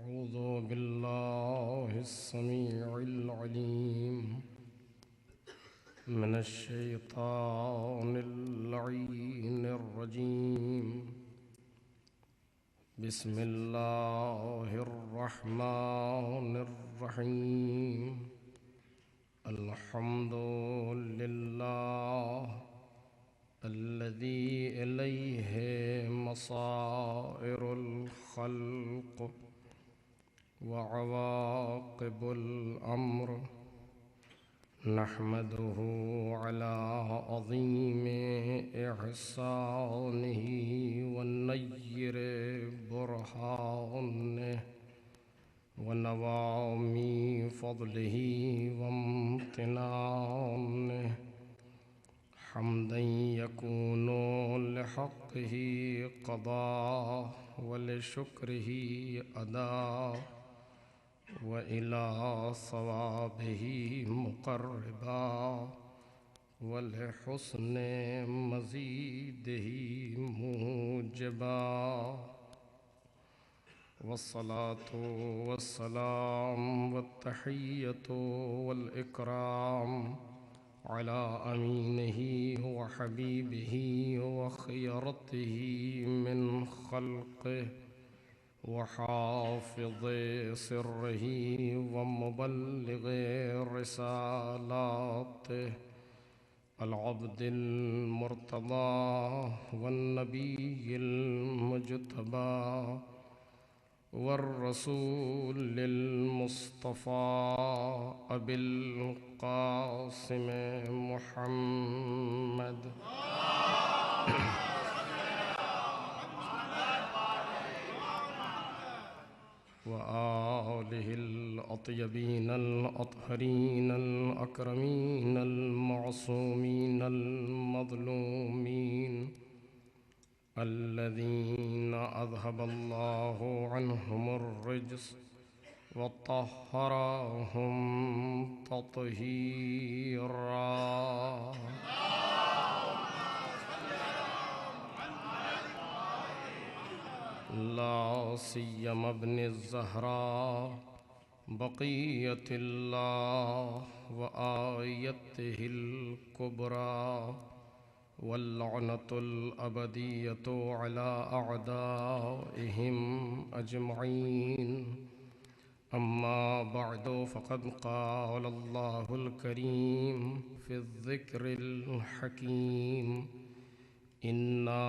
أعوذ بالله السميع العليم من الشيطان اللعين الرجيم. بسم الله الرحمن الرحيم. الحمد لله الذي إليه مصائر الخلق وعواقب الأمر. نحمده على عظيم إحسانه ونير برهانه ونوام فضله وامتنانه، حمدا يكون لحقه قضاء ولشكره أداء وإلى صوابه مقربا ولحسن مزيده موجبا. والصلاة والسلام والتحية والإكرام على أمينه وحبيبه وخيرته من خلقه وحافظ سره ومبلغ رسالاته، العبد المرتضى والنبي المجتبى والرسول المصطفى أبي القاسم محمد وآله الأطيبين الأطهرين الأكرمين المعصومين المظلومين، الذين أذهب الله عنهم الرجس وطهرهم تطهيرا. لا سيما ابن الزهراء بقية الله وآيته الكبرى، واللعنة الأبدية على أعدائهم أجمعين. أما بعد، فقد قال الله الكريم في الذكر الحكيم: إنا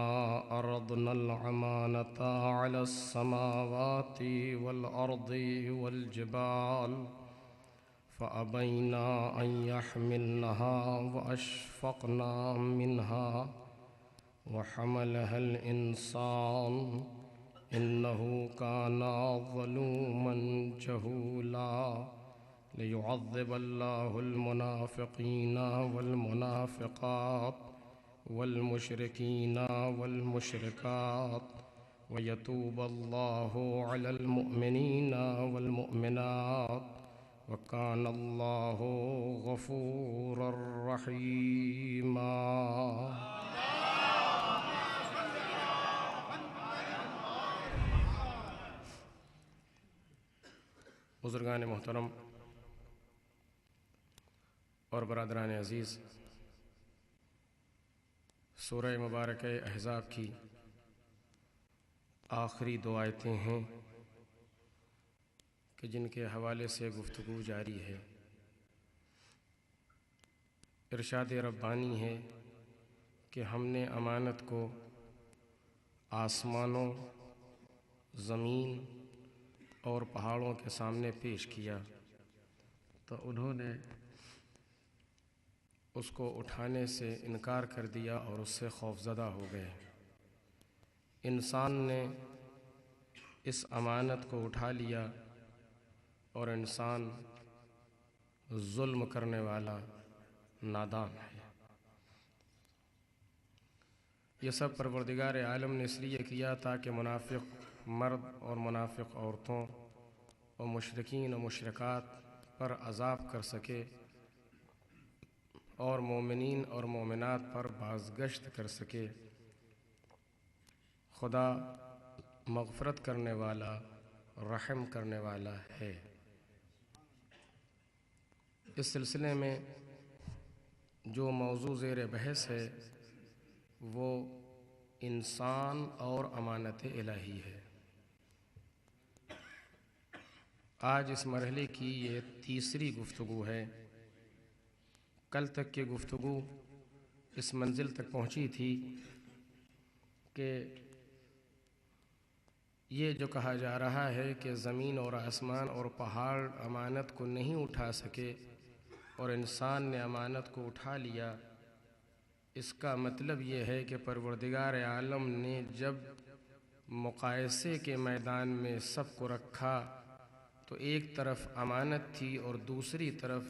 عرضنا الأمانة على السماوات والأرض والجبال فأبين أن يحملنها وأشفقن منها وحملها الإنسان إنه كان ظلوما جهولا. ليعذب الله المنافقين والمنافقات والمشركين والمشركات ويتوب الله على المؤمنين والمؤمنات وكان الله غفورا رحيما. بزرگان محترم اور برادران عزیز، سورہ مبارکہ احزاب کی آخری دو آیتیں ہیں کہ جن کے حوالے سے گفتگو جاری ہے۔ ارشاد ربانی ہے کہ ہم نے امانت کو آسمانوں، زمین اور پہاڑوں کے سامنے پیش کیا تو انہوں نے اس کو اٹھانے سے انکار کر دیا اور اس سے خوفزدہ ہو گئے۔ انسان نے اس امانت کو اٹھا لیا اور انسان ظلم کرنے والا نادان ہے۔ یہ سب پروردگار عالم نے اس لیے کیا تاکہ منافق مرد اور منافق عورتوں اور مشرکین و مشرکات پر عذاب کر سکے اور مومنین اور مومنات پر بازگشت کر سکے۔ خدا مغفرت کرنے والا رحم کرنے والا ہے۔ اس سلسلے میں جو موضوع زیر بحث ہے وہ انسان اور امانت الہی ہے۔ آج اس مرحلے کی یہ تیسری گفتگو ہے۔ کل تک کی گفتگو اس منزل تک پہنچی تھی کہ یہ جو کہا جا رہا ہے کہ زمین اور آسمان اور پہاڑ امانت کو نہیں اٹھا سکے اور انسان نے امانت کو اٹھا لیا، اس کا مطلب یہ ہے کہ پروردگار عالم نے جب مقایسے کے میدان میں سب کو رکھا تو ایک طرف امانت تھی اور دوسری طرف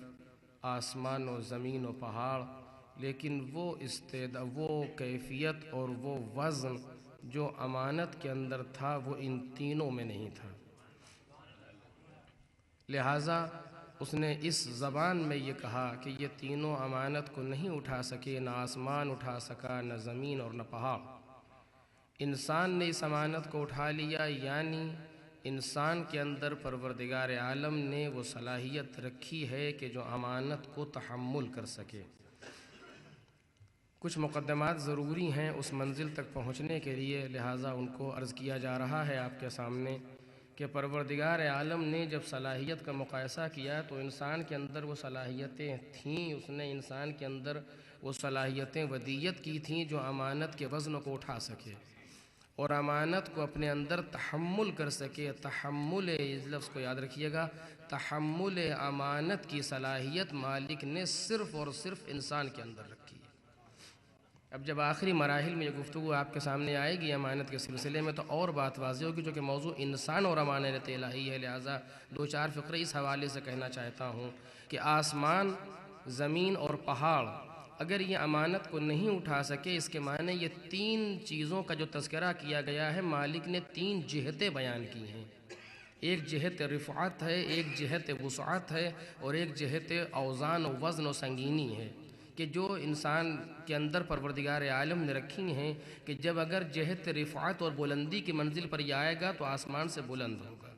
آسمان و زمین و پہاڑ، لیکن وہ کیفیت اور وہ وزن جو امانت کے اندر تھا وہ ان تینوں میں نہیں تھا۔ لہٰذا اس نے اس زبان میں یہ کہا کہ یہ تینوں امانت کو نہیں اٹھا سکے، نہ آسمان اٹھا سکا، نہ زمین اور نہ پہاڑ۔ انسان نے اس امانت کو اٹھا لیا، یعنی انسان کے اندر پروردگار عالم نے وہ صلاحیت رکھی ہے کہ جو امانت کو تحمل کر سکے۔ کچھ مقدمات ضروری ہیں اس منزل تک پہنچنے کے لیے، لہٰذا ان کو عرض کیا جا رہا ہے آپ کے سامنے کہ پروردگار عالم نے جب صلاحیت کا مقایسہ کیا تو انسان کے اندر وہ صلاحیتیں تھیں، اس نے انسان کے اندر وہ صلاحیتیں ودیت کی تھیں جو امانت کے وزن کو اٹھا سکے اور امانت کو اپنے اندر تحمل کر سکے۔ تحمل، اس لفظ کو یاد رکھیے گا، تحمل امانت کی صلاحیت مالک نے صرف اور صرف انسان کے اندر رکھی ہے۔ اب جب آخری مراحل میں یہ گفتگو آپ کے سامنے آئے گی امانت کے سلسلے میں تو اور بات واضح ہوگی، جو کہ موضوع انسان اور امانت الہی ہے، لہٰذا دو چار فقرے اس حوالے سے کہنا چاہتا ہوں کہ آسمان، زمین اور پہاڑ اگر یہ امانت کو نہیں اٹھا سکے، اس کے معنی یہ تین چیزوں کا جو تذکرہ کیا گیا ہے مالک نے تین جہتیں بیان کی ہیں۔ ایک جہت رفعت ہے، ایک جہت وسعت ہے اور ایک جہت اوزان و وزن و سنگینی ہے، کہ جو انسان کے اندر پروردگار عالم نے رکھی ہیں کہ جب اگر جہت رفعت اور بلندی کی منزل پر یہ آئے گا تو آسمان سے بلند ہوگا،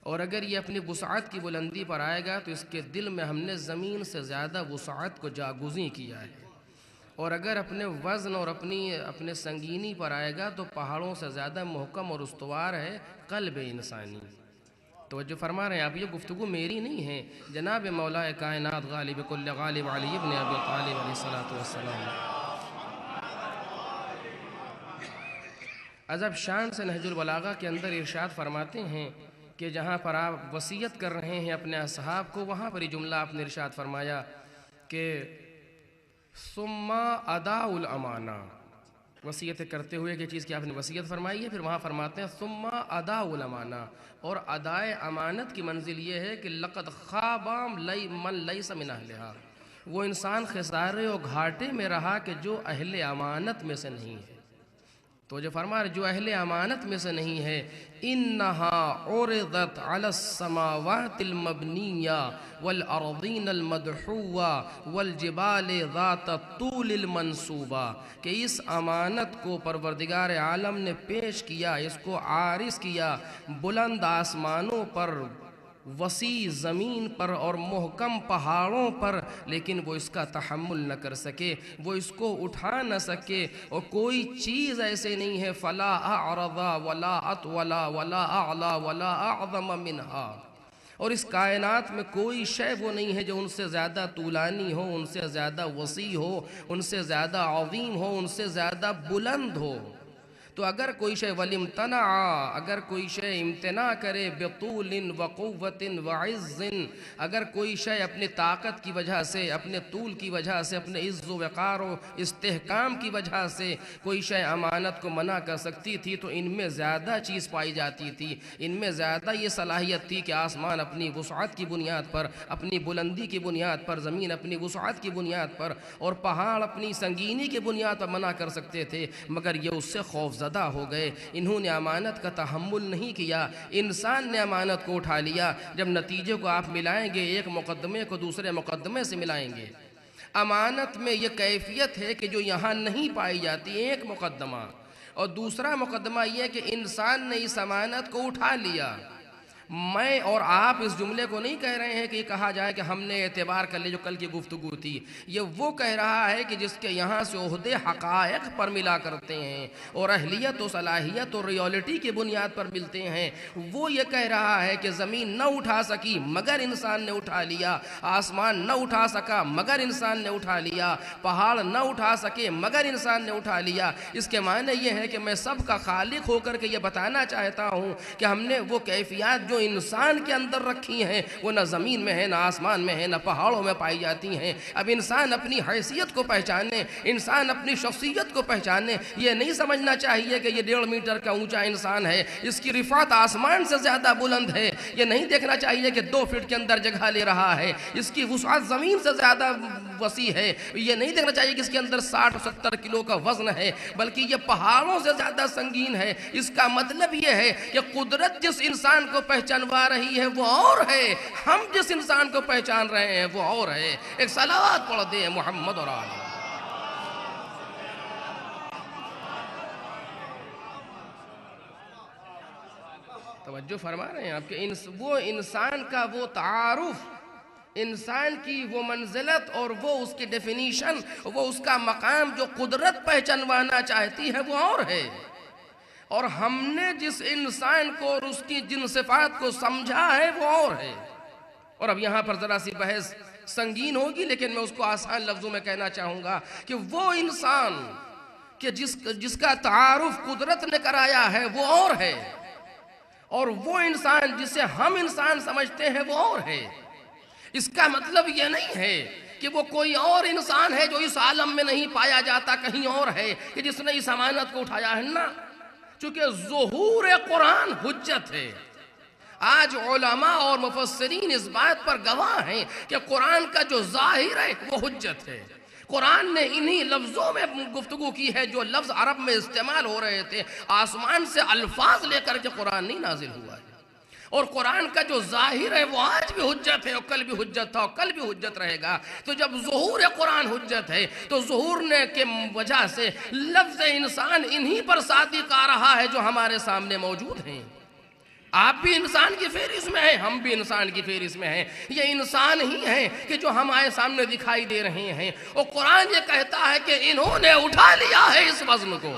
اور اگر یہ اپنی وسعت کی بلندی پر آئے گا تو اس کے دل میں ہم نے زمین سے زیادہ وسعت کو جاگزیں کیا ہے، اور اگر اپنے وزن اور اپنے سنگینی پر آئے گا تو پہاڑوں سے زیادہ محکم اور استوار ہے قلب انسانی۔ توجہ فرما رہے ہیں آپ، یہ گفتگو میری نہیں ہے، جناب مولا کائنات غالب کل غالب علی ابن ابی طالب علیہ السلام۔ عذب شان سے نہج البلاغہ کے اندر ارشاد فرماتے ہیں کہ جہاں پر آپ وصیت کر رہے ہیں اپنے اصحاب کو، وہاں پر یہ جملہ آپ نے ارشاد فرمایا کہ ثم اداء الامانہ، وصیت کرتے ہوئے کہ چیز کی آپ نے وصیت فرمائی ہے، پھر وہاں فرماتے ہیں ثم اداء الامانہ، اور ادائے امانت کی منزل یہ ہے کہ لقد خاب من لیس من اہلہا، وہ انسان خسارے و گھاٹے میں رہا کہ جو اہل امانت میں سے نہیں ہے۔ تو جو فرما رہے جو اہل امانت میں سے نہیں ہے، انہا عرضت علی السماوات المبنیہ والارضین المدحوہ والجبال ذات الطول المنصوبہ، کہ اس امانت کو پروردگار عالم نے پیش کیا، اس کو عارض کیا بلند آسمانوں پر، وسیع زمین پر اور محکم پہاڑوں پر، لیکن وہ اس کا تحمل نہ کر سکے، وہ اس کو اٹھا نہ سکے، اور کوئی چیز ایسے نہیں ہے فلا اعرض ولا اطولا ولا اعلا ولا اعظم منہا، اور اس کائنات میں کوئی شے وہ نہیں ہے جو ان سے زیادہ طولانی ہو، ان سے زیادہ وسیع ہو، ان سے زیادہ عظیم ہو، ان سے زیادہ بلند ہو۔ تو اگر کوئی شے ولمتنع، اگر کوئی شے امتناع کرے بطول وقوت وعز، اگر کوئی شے اپنے طاقت کی وجہ سے، اپنے طول کی وجہ سے، اپنے عز و وقار و استحکام کی وجہ سے کوئی شے امانت کو منع کر سکتی تھی تو ان میں زیادہ چیز پائی جاتی تھی، ان میں زیادہ یہ صلاحیت تھی کہ آسمان اپنی وسعت کی بنیاد پر، اپنی بلندی کی بنیاد پر، زمین اپنی وسعت کی بنیاد پر اور پہاڑ اپنی سنگینی کی بنیاد پر منع کر سکتے تھے، مگر یہ اس سے خوف زدہ ہو گئے، انہوں نے امانت کا تحمل نہیں کیا، انسان نے امانت کو اٹھا لیا۔ جب نتیجے کو آپ ملائیں گے، ایک مقدمے کو دوسرے مقدمے سے ملائیں گے، امانت میں یہ کیفیت ہے کہ جو یہاں نہیں پائی جاتی، ایک مقدمہ، اور دوسرا مقدمہ یہ ہے کہ انسان نے اس امانت کو اٹھا لیا، میں اور آپ اس جملے کو نہیں کہہ رہے ہیں کہ یہ کہا جائے کہ ہم نے اعتبار کر لے جو کل کی گفتگو تھی. یہ وہ کہہ رہا ہے کہ جس کے یہاں سے عہدے حقائق پر ملا کرتے ہیں اور اہلیت و صلاحیت اور ریالٹی کی بنیاد پر ملتے ہیں. وہ یہ کہہ رہا ہے کہ زمین نہ اٹھا سکی مگر انسان نے اٹھا لیا, آسمان نہ اٹھا سکا مگر انسان نے اٹھا لیا, پہاڑ نہ اٹھا سکے مگر انسان نے اٹھا لیا. اس کے معنی یہ ہے کہ میں سب کا خالق ہو کر کے یہ بتانا چاہتا ہوں کہ ہم نے وہ کیفیات جو انسان کے اندر رکھی ہیں وہ نہ زمین میں ہے, نہ آسمان میں ہے, نہ پہاڑوں میں پائی جاتی ہیں. اب انسان اپنی حیثیت کو پہچانے, انسان اپنی شخصیت کو پہچانے. یہ نہیں سمجھنا چاہیے کہ یہ 1.5 میٹر کا اونچا انسان ہے, اس کی رفعت آسمان سے زیادہ بلند ہے. یہ نہیں دیکھنا چاہیے کہ 2 فٹ کے اندر جگہ لے رہا ہے, اس کی وسعت زمین سے زیادہ وسیع ہے. یہ نہیں دیکھنا چاہیے کہ اس کے اندر 60-70 کلو کا وزن ہے, بلکہ یہ پہاڑوں سے زیادہ سنگین ہے. اس کا مطلب یہ ہے کہ قدرت جس انسان کو پہچانوا رہی ہے وہ اور ہے, ہم جس انسان کو پہچان رہے ہیں وہ اور ہے. ایک صلوات پڑھ دیں محمد اور آل. توجہ فرما رہے ہیں آپ کہ وہ انسان کا وہ تعارف, انسان کی وہ منزلت اور وہ اس کی ڈیفینیشن, وہ اس کا مقام جو قدرت پہچانوانا چاہتی ہے وہ اور ہے. اور ہم نے جس انسان کو اور اس کی جن صفات کو سمجھا ہے وہ اور ہے. اور اب یہاں پر ذرا سی بحث سنگین ہوگی, لیکن میں اس کو آسان لفظوں میں کہنا چاہوں گا کہ وہ انسان کہ جس کا تعارف قدرت نے کرایا ہے وہ اور ہے, اور وہ انسان جسے ہم انسان سمجھتے ہیں وہ اور ہے. اس کا مطلب یہ نہیں ہے کہ وہ کوئی اور انسان ہے جو اس عالم میں نہیں پایا جاتا, کہیں اور ہے کہ جس نے اس امانت کو اٹھایا ہے. نہ, چونکہ ظہور قرآن حجت ہے. آج علماء اور مفسرین اس بات پر گواہ ہیں کہ قرآن کا جو ظاہر ہے وہ حجت ہے. قرآن نے انہی لفظوں میں گفتگو کی ہے جو لفظ عرب میں استعمال ہو رہے تھے. آسمان سے الفاظ لے کر کے قرآن نہیں نازل ہوا ہے. اور قرآن کا جو ظاہر ہے وہ آج بھی حجت ہے, اور کل بھی حجت تھا, اور کل بھی حجت رہے گا. تو جب ظہور قرآن حجت ہے تو ظہور نے کے وجہ سے لفظ انسان انہی پر صادق آ رہا ہے جو ہمارے سامنے موجود ہیں. آپ بھی انسان کی فہرست میں ہیں, ہم بھی انسان کی فہرست میں ہیں. یہ انسان ہی ہیں کہ جو ہمارے سامنے دکھائی دے رہے ہیں. اور قرآن یہ کہتا ہے کہ انہوں نے اٹھا لیا ہے اس وزن کو.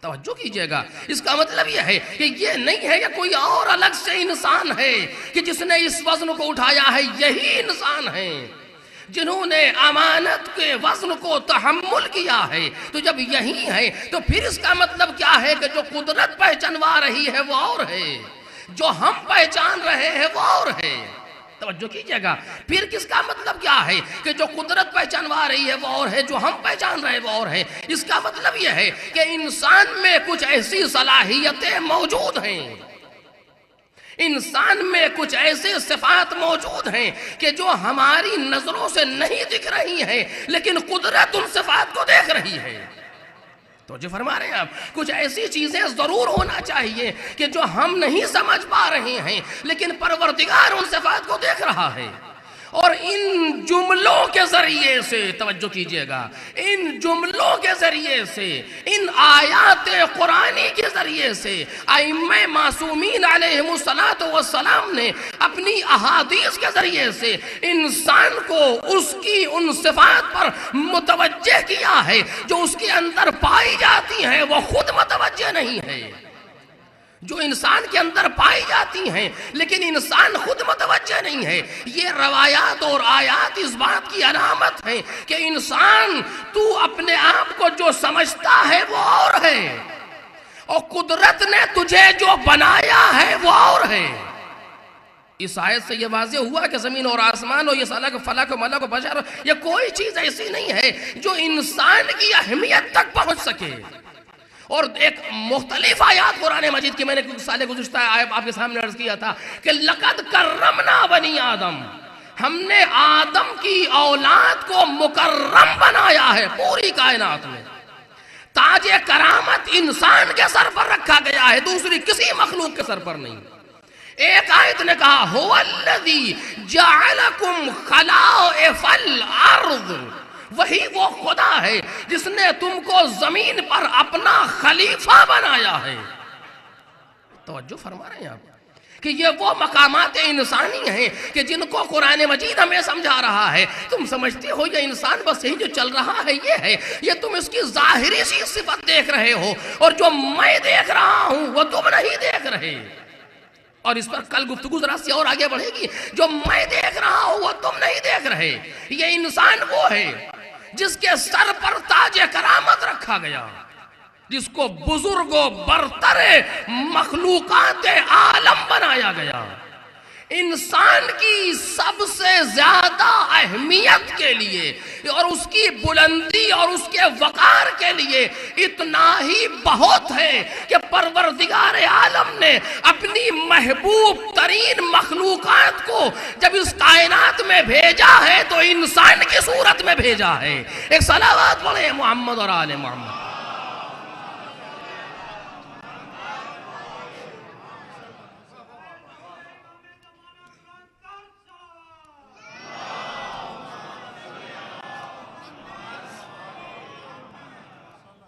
توجہ کیجئے گا, اس کا مطلب یہ ہے کہ یہ نہیں ہے کہ کوئی اور الگ سے انسان ہے کہ جس نے اس وزن کو اٹھایا ہے. یہی انسان ہیں جنہوں نے امانت کے وزن کو تحمل کیا ہے. تو جب یہی ہے تو پھر اس کا مطلب کیا ہے کہ جو قدرت پہچانوا رہی ہے وہ اور ہے, جو ہم پہچان رہے ہیں وہ اور ہے. توجہ کیجئے گا, پھر کس کا مطلب کیا ہے کہ جو قدرت پہچانوا رہی ہے وہ اور ہے, جو ہم پہچان رہے ہیں وہ اور ہے. اس کا مطلب یہ ہے کہ انسان میں کچھ ایسی صلاحیتیں موجود ہیں, انسان میں کچھ ایسے صفات موجود ہیں کہ جو ہماری نظروں سے نہیں دکھ رہی ہیں, لیکن قدرت ان صفات کو دیکھ رہی ہے. تو جو فرما رہے ہیں آپ, کچھ ایسی چیزیں ضرور ہونا چاہیے کہ جو ہم نہیں سمجھ پا رہے ہیں, لیکن پروردگار ان صفات کو دیکھ رہا ہے. اور ان جملوں کے ذریعے سے, توجہ کیجئے گا, ان جملوں کے ذریعے سے, ان آیات قرآنی کے ذریعے سے ائمہ معصومین علیہم السلام نے اپنی احادیث کے ذریعے سے انسان کو اس کی ان صفات پر متوجہ کیا ہے جو اس کے اندر پائی جاتی ہیں, وہ خود متوجہ نہیں ہے. جو انسان کے اندر پائی جاتی ہیں لیکن انسان خود متوجہ نہیں ہے. یہ روایات اور آیات اس بات کی علامت ہیں کہ انسان تو اپنے آپ کو جو سمجھتا ہے وہ اور ہے, اور قدرت نے تجھے جو بنایا ہے وہ اور ہے. اس آیت سے یہ واضح ہوا کہ زمین اور آسمان اور یہ فلک و ملک و بشر, یہ کوئی چیز ایسی نہیں ہے جو انسان کی اہمیت تک پہنچ سکے. اور ایک مختلف آیات قرآن مجید کی میں نے سال گزشتہ آپ کے سامنے عرض کیا تھا کہ لقد کرمنا بنی آدم, ہم نے آدم کی اولاد کو مکرم بنایا ہے پوری کائنات میں. تاج کرامت انسان کے سر پر رکھا گیا ہے, دوسری کسی مخلوق کے سر پر نہیں. ایک آیت نے کہا هو الذی جعلکم خلائف الارض, وہی وہ خدا ہے جس نے تم کو زمین پر اپنا خلیفہ بنایا ہے. توجہ فرما رہے ہیں آپ, کہ یہ وہ مقامات انسانی ہیں کہ جن کو قرآن مجید ہمیں سمجھا رہا ہے. تم سمجھتے ہو یہ انسان بس یہی جو چل رہا ہے یہ ہے، یہ تم اس کی ظاہری سی صفت دیکھ رہے ہو، اور جو میں دیکھ رہا ہوں وہ تم نہیں دیکھ رہے. اور اس پر کل گفتگو ذرا سی اور آگے بڑھے گی. جو میں دیکھ رہا ہوں وہ تم نہیں دیکھ رہے. یہ انسان وہ ہے جس کے سر پر تاج کرامت رکھا گیا، جس کو بزرگ و برتر مخلوقات عالم بنایا گیا. انسان کی سب سے زیادہ اہمیت کے لیے اور اس کی بلندی اور اس کے وقار کے لیے اتنا ہی بہت ہے کہ پروردگار عالم نے اپنی محبوب ترین مخلوقات کو جب اس کائنات میں بھیجا ہے تو انسان کی صورت میں بھیجا ہے. ایک صلوات پڑھیں محمد اور آل محمد.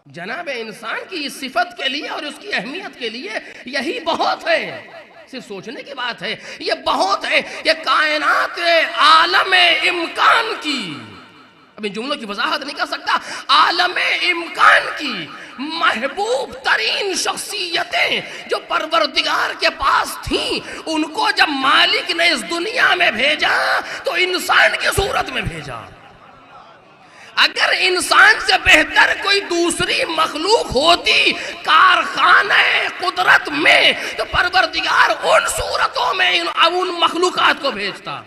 جناب انسان کی اس صفت کے لیے اور اس کی اہمیت کے لیے یہی بہت ہے. صرف سوچنے کی بات ہے، یہ بہت ہے کہ کائنات عالم امکان کی، اب ان جملوں کی وضاحت نہیں کر سکتا، عالم امکان کی محبوب ترین شخصیتیں جو پروردگار کے پاس تھیں، ان کو جب مالک نے اس دنیا میں بھیجا تو انسان کی صورت میں بھیجا. اگر انسان سے بہتر کوئی دوسری مخلوق ہوتی کارخانہ قدرت میں تو پروردگار ان صورتوں میں ان مخلوقات کو بھیجتا.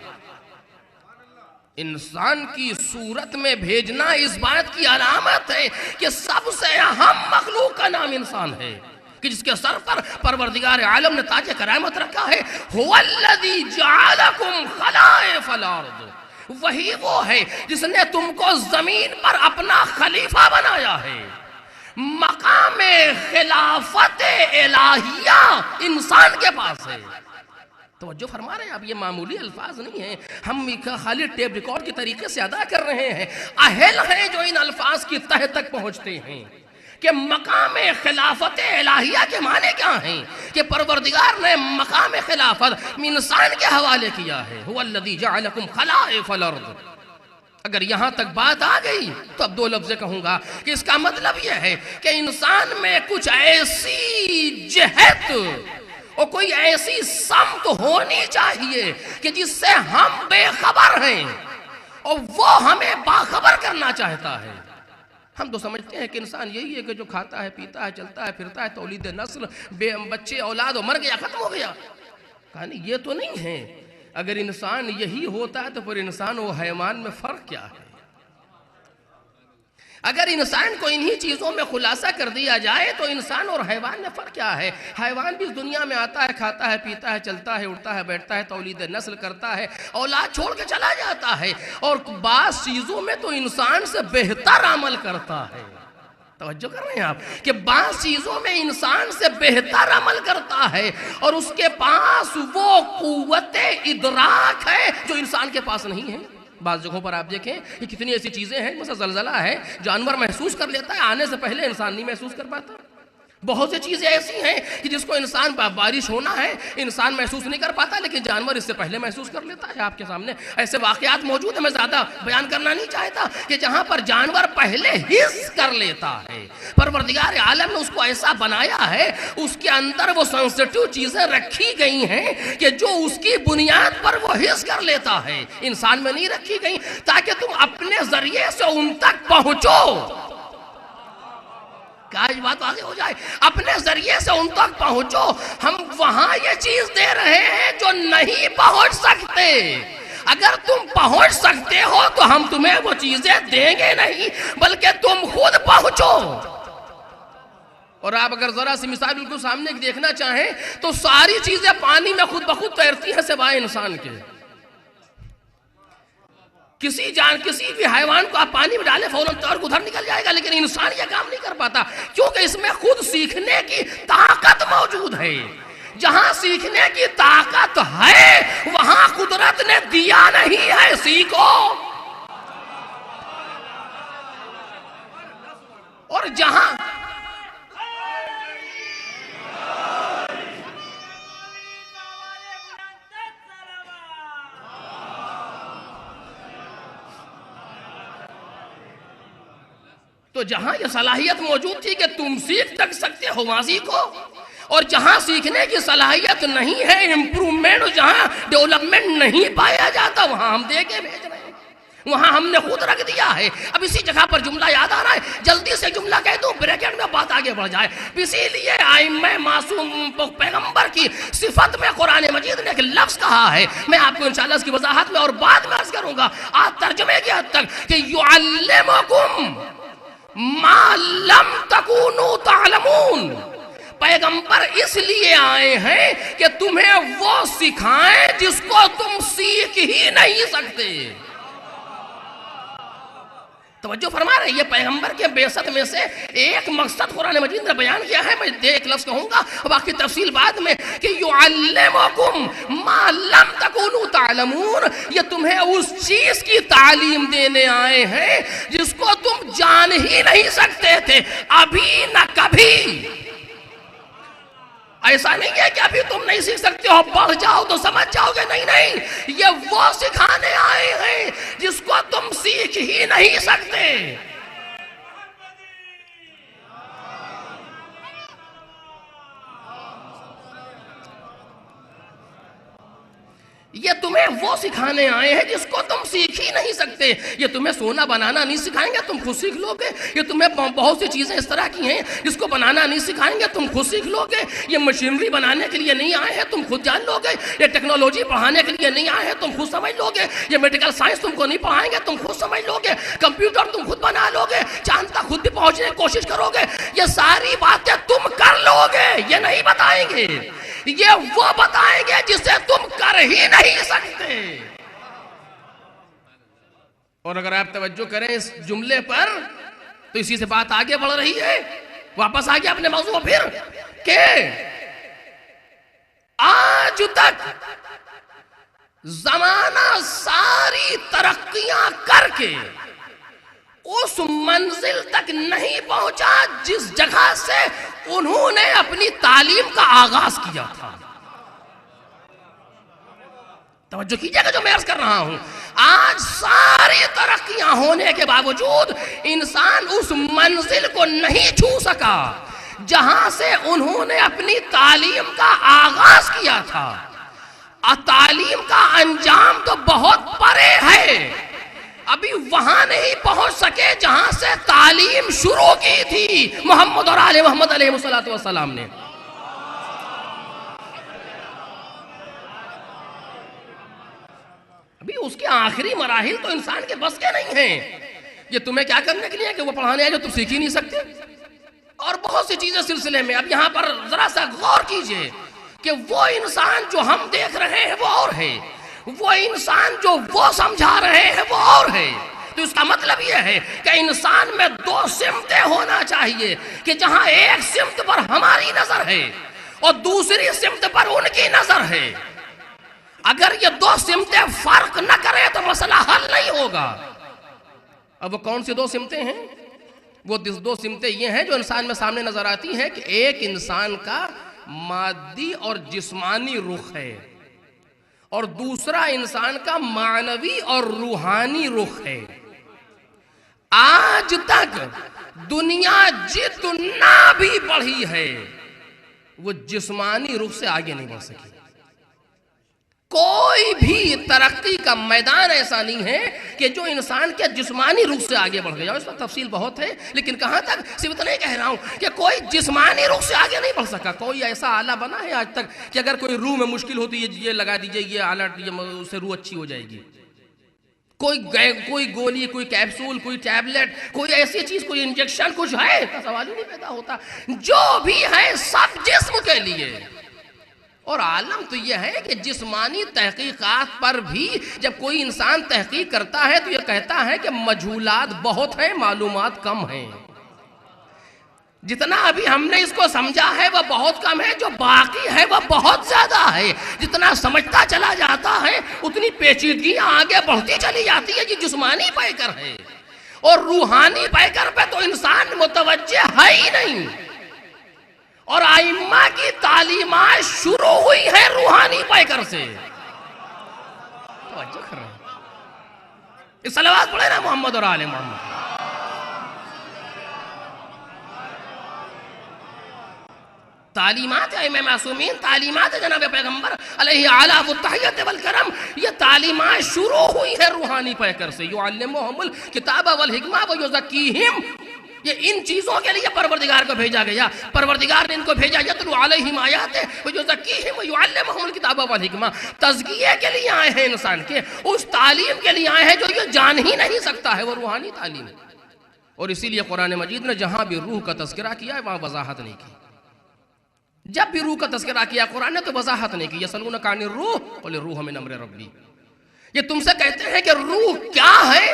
انسان کی صورت میں بھیجنا اس بات کی علامت ہے کہ سب سے اہم مخلوق کا نام انسان ہے، کہ جس کے سر پر پروردگار عالم نے تاج کرامت رکھا ہے. هُوَ الَّذِي جَعَلَكُمْ خَلَائِفَ الْأَرْضِ، وہی وہ ہے جس نے تم کو زمین پر اپنا خلیفہ بنایا ہے. مقام خلافت الہیہ انسان کے پاس ہے. توجہ فرما رہے ہیں اب، یہ معمولی الفاظ نہیں ہیں، ہم خالی ٹیپ ریکارڈ کے طریقے سے ادا کر رہے ہیں. اہل ہیں جو ان الفاظ کی تہ تک پہنچتے ہیں کہ مقام خلافت الہیہ کے معنی کیا ہیں، کہ پروردگار نے مقام خلافت انسان کے حوالے کیا ہے. هو الذی جعلکم خلائف الارض. اگر یہاں تک بات آ گئی تو اب دو لفظ کہوں گا کہ اس کا مطلب یہ ہے کہ انسان میں کچھ ایسی جہت اور کوئی ایسی سمت ہونی چاہیے کہ جس سے ہم بے خبر ہیں اور وہ ہمیں باخبر کرنا چاہتا ہے. ہم تو سمجھتے ہیں کہ انسان یہی ہے کہ جو کھاتا ہے، پیتا ہے، چلتا ہے، پھرتا ہے، تولید نسل، بچے اولاد اور مر گیا، ختم ہو گیا. کہا نہیں، یہ تو نہیں ہے. اگر انسان یہی ہوتا ہے تو پھر انسان و حیوان میں فرق کیا ہے؟ اگر انسان کو انہی چیزوں میں خلاصہ کر دیا جائے تو انسان اور حیوان میں فرق کیا ہے؟ حیوان بھی اس دنیا میں آتا ہے، کھاتا ہے، پیتا ہے، چلتا ہے، اڑتا ہے، بیٹھتا ہے، تولید نسل کرتا ہے، اولاد چھوڑ کے چلا جاتا ہے، اور بعض چیزوں میں تو انسان سے بہتر عمل کرتا ہے. توجہ کر رہے ہیں آپ کہ بعض چیزوں میں انسان سے بہتر عمل کرتا ہے اور اس کے پاس وہ قوت ادراک ہے جو انسان کے پاس نہیں ہے. بعض جگہوں پر آپ دیکھیں کہ کتنی ایسی چیزیں ہیں، مثلا زلزلہ ہے، جانور محسوس کر لیتا ہے، آنے سے پہلے انسان نہیں محسوس کر پاتا. بہت سی چیزیں ایسی ہیں کہ جس کو انسان بارش ہونا ہے انسان محسوس نہیں کر پاتا، لیکن جانور اس سے پہلے محسوس کر لیتا ہے. آپ کے سامنے ایسے واقعات موجود ہیں، میں زیادہ بیان کرنا نہیں چاہتا، کہ جہاں پر جانور پہلے حس کر لیتا ہے. پروردگار عالم نے اس کو ایسا بنایا ہے، اس کے اندر وہ سینسٹیو چیزیں رکھی گئی ہیں کہ جو اس کی بنیاد پر وہ حس کر لیتا ہے. انسان میں نہیں رکھی گئی تاکہ تم اپنے ذریعے سے ان تک پہنچو. آج بات واضح ہو جائے، اپنے ذریعے سے ان تک پہنچو. ہم وہاں یہ چیز دے رہے ہیں جو نہیں پہنچ سکتے. اگر تم پہنچ سکتے ہو تو ہم تمہیں وہ چیزیں دیں گے نہیں، بلکہ تم خود پہنچو. اور آپ اگر ذرا سی مثال بالکل سامنے دیکھنا چاہیں تو ساری چیزیں پانی میں خود بخود تیرتی ہیں سوائے انسان کے. کسی بھی حیوان کو آپ پانی میں ڈالیں فوراً تیر ادھر نکل جائے گا، لیکن انسان یہ کام نہیں کر پاتا کیونکہ اس میں خود سیکھنے کی طاقت موجود ہے. جہاں سیکھنے کی طاقت ہے وہاں قدرت نے دیا نہیں ہے، سیکھو. اور جہاں تو جہاں یہ صلاحیت موجود تھی کہ تم سیکھ تک سکتے ہو ماضی کو، اور جہاں سیکھنے کی صلاحیت نہیں ہے، امپرومنٹ، جہاں ڈیولپمنٹ نہیں پایا جاتا، وہاں ہم دے کے بھیج رہے ہیں، وہاں ہم نے خود رکھ دیا ہے۔ اب اسی جگہ پر جملہ یاد آ رہا ہے، جلدی سے جملہ کہہ دوں بریکٹ میں بات آگے بڑھ جائے۔ اسی لیے ائمہ معصوم پیغمبر کی صفت میں قرآن مجید نے ایک لفظ کہا ہے، میں آپ کو انشاءاللہ اس کی وضاحت میں اور بعد میں عرض کروں گا، آج ترجمے کی حد تک، کہ یعلمکم ما لم تکونوا تعلمون۔ پیغمبر اس لیے آئے ہیں کہ تمہیں وہ سکھائیں جس کو تم سیکھ ہی نہیں سکتے۔ توجہ فرما رہے ہیں، یہ پیغمبر کے بعثت میں سے ایک مقصد قرآن مجید نے بیان کیا ہے۔ میں ایک لفظ کہوں گا، باقی تفصیل بعد میں، کہ یعلمکم ما لم تکونوا تعلمون، یہ تمہیں اس چیز کی تعلیم دینے آئے ہیں جس کو تم جان ہی نہیں سکتے تھے ابھی نہ کبھی۔ ایسا نہیں ہے کہ ابھی تم نہیں سیکھ سکتے ہو، بڑھ جاؤ تو سمجھ جاؤ گے، نہیں نہیں، یہ وہ سکھانے آئے ہیں جس کو تم سیکھ ہی نہیں سکتے۔ یہ تمہیں وہ سکھانے آئے ہیں جس کو تم سیکھ ہی نہیں سکتے۔ یہ تمہیں سونا بنانا نہیں سکھائیں گے، تم خود سیکھ لو گے۔ یہ تمہیں بہت سی چیزیں اس طرح کی ہیں جس کو بنانا نہیں سکھائیں گے، تم خود سیکھ لو گے۔ یہ مشینری بنانے کے لیے نہیں آئے ہیں، تم خود جان لو گے۔ یہ ٹیکنالوجی پڑھانے کے لیے نہیں آئے ہیں، تم خود سمجھ لو گے۔ یہ میڈیکل سائنس تم کو نہیں پڑھائیں گے، تم خود سمجھ لو گے۔ کمپیوٹر تم خود بنا لو گے، چاند تک خود بھی پہنچنے کی کوشش کرو گے۔ یہ ساری باتیں تم کر لو گے، یہ نہیں بتائیں گے۔ یہ وہ بتائیں گے جسے تم کر ہی نہیں سکتے۔ اور اگر آپ توجہ کریں اس جملے پر تو اسی سے بات آگے بڑھ رہی ہے، واپس آگے اپنے موضوع پھر، کہ آج تک زمانہ ساری ترقیاں کر کے اس منزل تک نہیں پہنچا جس جگہ سے انہوں نے اپنی تعلیم کا آغاز کیا تھا۔ توجہ کیجئے گا جو میں عرض کر رہا ہوں، آج ساری ترقیاں ہونے کے باوجود انسان اس منزل کو نہیں چھو سکا جہاں سے انہوں نے اپنی تعلیم کا آغاز کیا تھا۔ تعلیم کا انجام تو بہت پرے ہے، ابھی وہاں نہیں پہنچ سکے جہاں سے تعلیم شروع کی تھی محمد اور آل محمد علیہ السلام نے۔ ابھی اس کے آخری مراحل تو انسان کے بس کے نہیں ہیں۔ یہ تمہیں کیا کرنے کے لیے کہ وہ پڑھانے آئے جو تم سیکھ ہی نہیں سکتے، اور بہت سی چیزیں سلسلے میں۔ اب یہاں پر ذرا سا غور کیجئے کہ وہ انسان جو ہم دیکھ رہے ہیں وہ اور ہے، وہ انسان جو وہ سمجھا رہے ہیں وہ اور ہے۔ تو اس کا مطلب یہ ہے کہ انسان میں دو سمتیں ہونا چاہیے، کہ جہاں ایک سمت پر ہماری نظر ہے اور دوسری سمت پر ان کی نظر ہے۔ اگر یہ دو سمتیں فرق نہ کرے تو مسئلہ حل نہیں ہوگا۔ اب وہ کون سی دو سمتیں ہیں؟ وہ دو سمتیں یہ ہیں جو انسان میں سامنے نظر آتی ہیں، کہ ایک انسان کا مادی اور جسمانی رخ ہے، اور دوسرا انسان کا معنوی اور روحانی رخ ہے۔ آج تک دنیا جتنا بھی بڑھی ہے وہ جسمانی رخ سے آگے نہیں بڑھ سکی۔ کوئی بھی ترقی کا میدان ایسا نہیں ہے کہ جو انسان کے جسمانی رخ سے آگے بڑھ گیا۔ اس پر تفصیل بہت ہے، لیکن کہاں تک صرف اتنا ہی کہہ رہا ہوں کہ کوئی جسمانی رخ سے آگے نہیں بڑھ سکا۔ کوئی ایسا آلہ بنا ہے آج تک کہ اگر کوئی روح میں مشکل ہوتی ہے یہ لگا دیجئے، یہ آلہ، اس سے روح اچھی ہو جائے گی؟ کوئی گولی، کوئی کیپسول، کوئی ٹیبلٹ، کوئی ایسی چیز، کوئی انجیکشن کچھ ہے؟ کا سوال ہی نہیں پیدا ہوتا۔ جو بھی ہے سب جسم کے لیے۔ اور عالم تو یہ ہے کہ جسمانی تحقیقات پر بھی جب کوئی انسان تحقیق کرتا ہے تو یہ کہتا ہے کہ مجہولات بہت ہیں، معلومات کم ہیں۔ جتنا ابھی ہم نے اس کو سمجھا ہے وہ بہت کم ہے، جو باقی ہے وہ بہت زیادہ ہے۔ جتنا سمجھتا چلا جاتا ہے اتنی پیچیدگیاں آگے بڑھتی چلی جاتی ہے۔ یہ جسمانی پیکر ہے، اور روحانی پیکر پہ تو انسان متوجہ ہے ہی نہیں۔ اور ائمہ کی تعلیمات شروع ہوئی ہے روحانی پیکر سے۔ توجہ کر رہے ہیں؟ اس صلوات پڑھے نا محمد اور آل محمد۔ تعلیمات ائمہ معصومین، تعلیمات جناب پیغمبر علیہ اعلیٰ التحیت والکرم، یہ تعلیمات شروع ہوئی ہے روحانی پیکر سے. یعلمہم الکتاب والحکمہ ویزکیہم، یہ ان چیزوں کے لیے پروردگار کو بھیجا گیا. پروردگار نے ان کو بھیجا یتلو علیہم آیاتہ ویزکیہم ویعلمہم الکتاب والحکمہ، تزکیے کے لیے آئے ہیں انسان کے، اس تعلیم کے لیے آئے ہیں جو یہ جان ہی نہیں سکتا ہے، وہ روحانی تعلیم ہے. اور اسی لیے قرآن مجید نے جہاں بھی روح کا تذکرہ کیا ہے وہاں وضاحت نہیں کی. جب بھی روح کا تذکرہ کیا قرآن نے تو وضاحت نہیں کی. یسألونک عن الروح قل الروح من امر ربی، یہ تم سے کہتے ہیں کہ روح کیا ہے،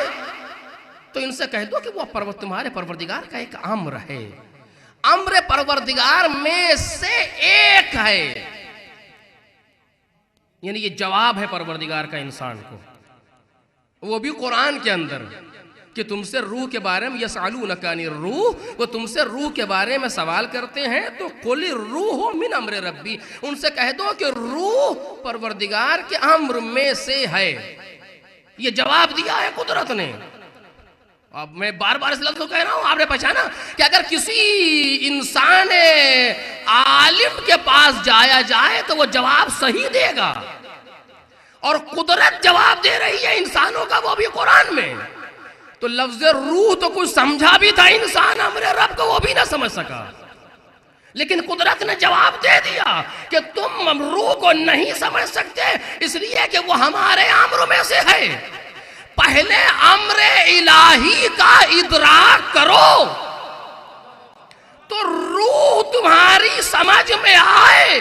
تو ان سے کہہ دو کہ وہ تمہارے پروردگار کا ایک امر ہے، امر پروردگار میں سے ایک ہے. یعنی یہ جواب ہے پروردگار کا انسان کو، وہ بھی قرآن کے اندر، کہ تم سے روح کے بارے میں یسألونک عن الروح، وہ تم سے روح کے بارے میں سوال کرتے ہیں تو قل الروح من امر ربی، ان سے کہہ دو کہ روح پروردگار کے امر میں سے ہے. یہ جواب دیا ہے قدرت نے. اب میں بار بار اس لفظ کو کہہ رہا ہوں، آپ نے پہچانا کہ اگر کسی انسان عالم کے پاس جایا جائے تو وہ جواب صحیح دے گا، اور قدرت جواب دے رہی ہے انسانوں کا، وہ بھی قرآن میں. تو لفظ روح تو کچھ سمجھا بھی تھا انسان، امر رب کو وہ بھی نہ سمجھ سکا، لیکن قدرت نے جواب دے دیا کہ تم روح کو نہیں سمجھ سکتے اس لیے کہ وہ ہمارے امر میں سے ہے. پہلے امر الہی کا ادراک کرو تو روح تمہاری سمجھ میں آئے.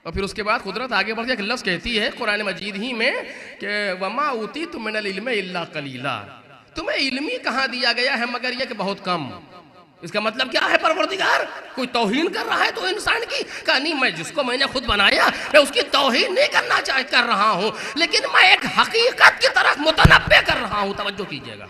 اور پھر اس کے بعد قدرت آگے بڑھ کے ایک لفظ کہتی ہے قرآن مجید ہی میں کہ وَمَا أُوتِيتُم مِّنَ الْعِلْمِ إِلَّا قَلِيلًا، تمہیں علم ہی کہاں دیا گیا ہے مگر یہ کہ بہت کم. اس کا مطلب کیا ہے؟ پروردگار کوئی توہین کر رہا ہے تو انسان کی، کہا نہیں، میں جس کو میں نے خود بنایا میں اس کی توہین نہیں کر رہا ہوں، لیکن میں ایک حقیقت کی طرف متنبع کر رہا ہوں. توجہ کیجئے گا،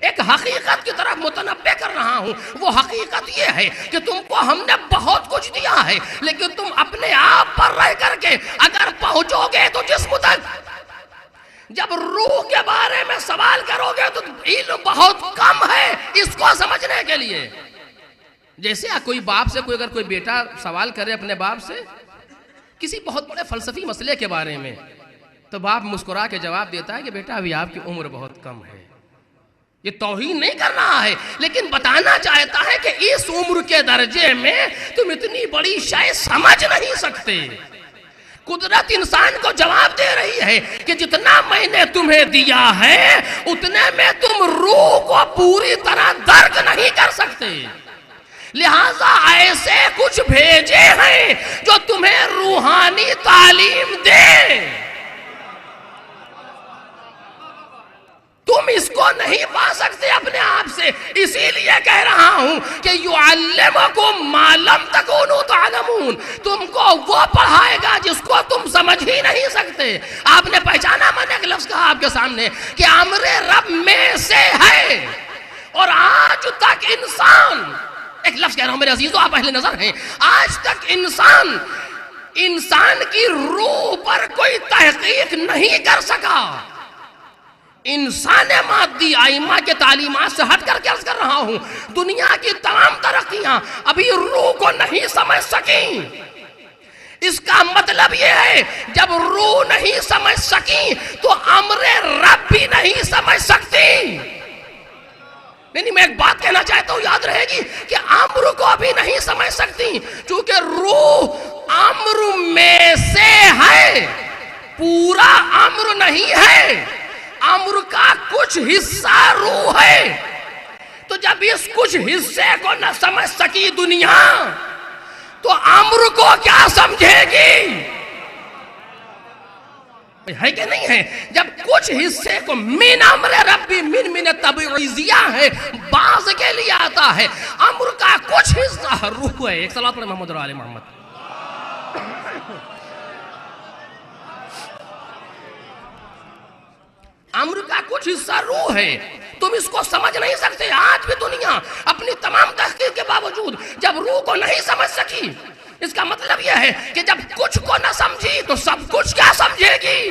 ایک حقیقت کی طرف متنبع کر رہا ہوں. وہ حقیقت یہ ہے کہ تم کو ہم نے بہت کچھ دیا ہے، لیکن تم اپنے آپ پر رہ کر کے اگر پہنچو گے تو جسم تک، جب روح کے بارے میں سوال کرو گے تو علم بہت کم ہے اس کو سمجھنے کے لیے. جیسے کوئی باپ سے اگر کوئی بیٹا سوال کرے اپنے باپ سے کسی بہت بڑے فلسفی مسئلے کے بارے میں، تو باپ مسکرا کے جواب دیتا ہے کہ بیٹا ابھی آپ کی عمر بہت کم ہے. یہ توہین نہیں کر رہا ہے، لیکن بتانا چاہتا ہے کہ اس عمر کے درجے میں تم اتنی بڑی شے سمجھ نہیں سکتے. قدرت انسان کو جواب دے رہی ہے کہ جتنا میں نے تمہیں دیا ہے اتنے میں تم روح کو پوری طرح درک نہیں کر سکتے، لہٰذا ایسے کچھ بھیجے ہیں جو تمہیں روحانی تعلیم دے. تم اس کو نہیں پا سکتے اپنے آپ سے، اسی لیے کہہ رہا ہوں کہ یعلمکم ما لم تکونوا تعلمون، تم کو وہ پڑھائے گا جس کو تم سمجھ ہی نہیں سکتے. آپ نے پہچانا، میں نے ایک لفظ کہا آپ کے سامنے کہ امر رب میں سے ہے، اور آج تک انسان، ایک لفظ کہہ رہا ہوں میرے عزیزو، آپ اہل نظر ہیں، آج تک انسان کی روح پر کوئی تحقیق نہیں کر سکا. انسان مادی ائمہ کے تعلیمات سے ہٹ کر کے عرض کر رہا ہوں، دنیا کی تمام ترقیاں ابھی روح کو نہیں سمجھ سکیں. اس کا مطلب یہ ہے جب روح نہیں سمجھ سکی تو امر رب بھی نہیں سمجھ سکتی. نہیں، میں ایک بات کہنا چاہتا ہوں، یاد رہے گی کہ امر کو بھی نہیں سمجھ سکتی، چونکہ روح امر میں سے ہے، پورا امر نہیں ہے، امر کا کچھ حصہ روح ہے. تو جب اس کچھ حصے کو نہ سمجھ سکی دنیا تو امر کو کیا سمجھے گی؟ ہے کہ نہیں ہے؟ جب کچھ حصے کو من امر ربی من تبعیضیہ ہے، بعض کے لیے آتا ہے، امر کا کچھ حصہ روح ہے. ایک صلوات پر محمد اور آل محمد. امر کا کچھ حصہ روح ہے، تم اس کو سمجھ نہیں سکتے. آج بھی دنیا اپنی تمام تحقیق کے باوجود جب روح کو نہیں سمجھ سکی، اس کا مطلب یہ ہے کہ جب کچھ کو نہ سمجھی تو سب کچھ کیا سمجھے گی؟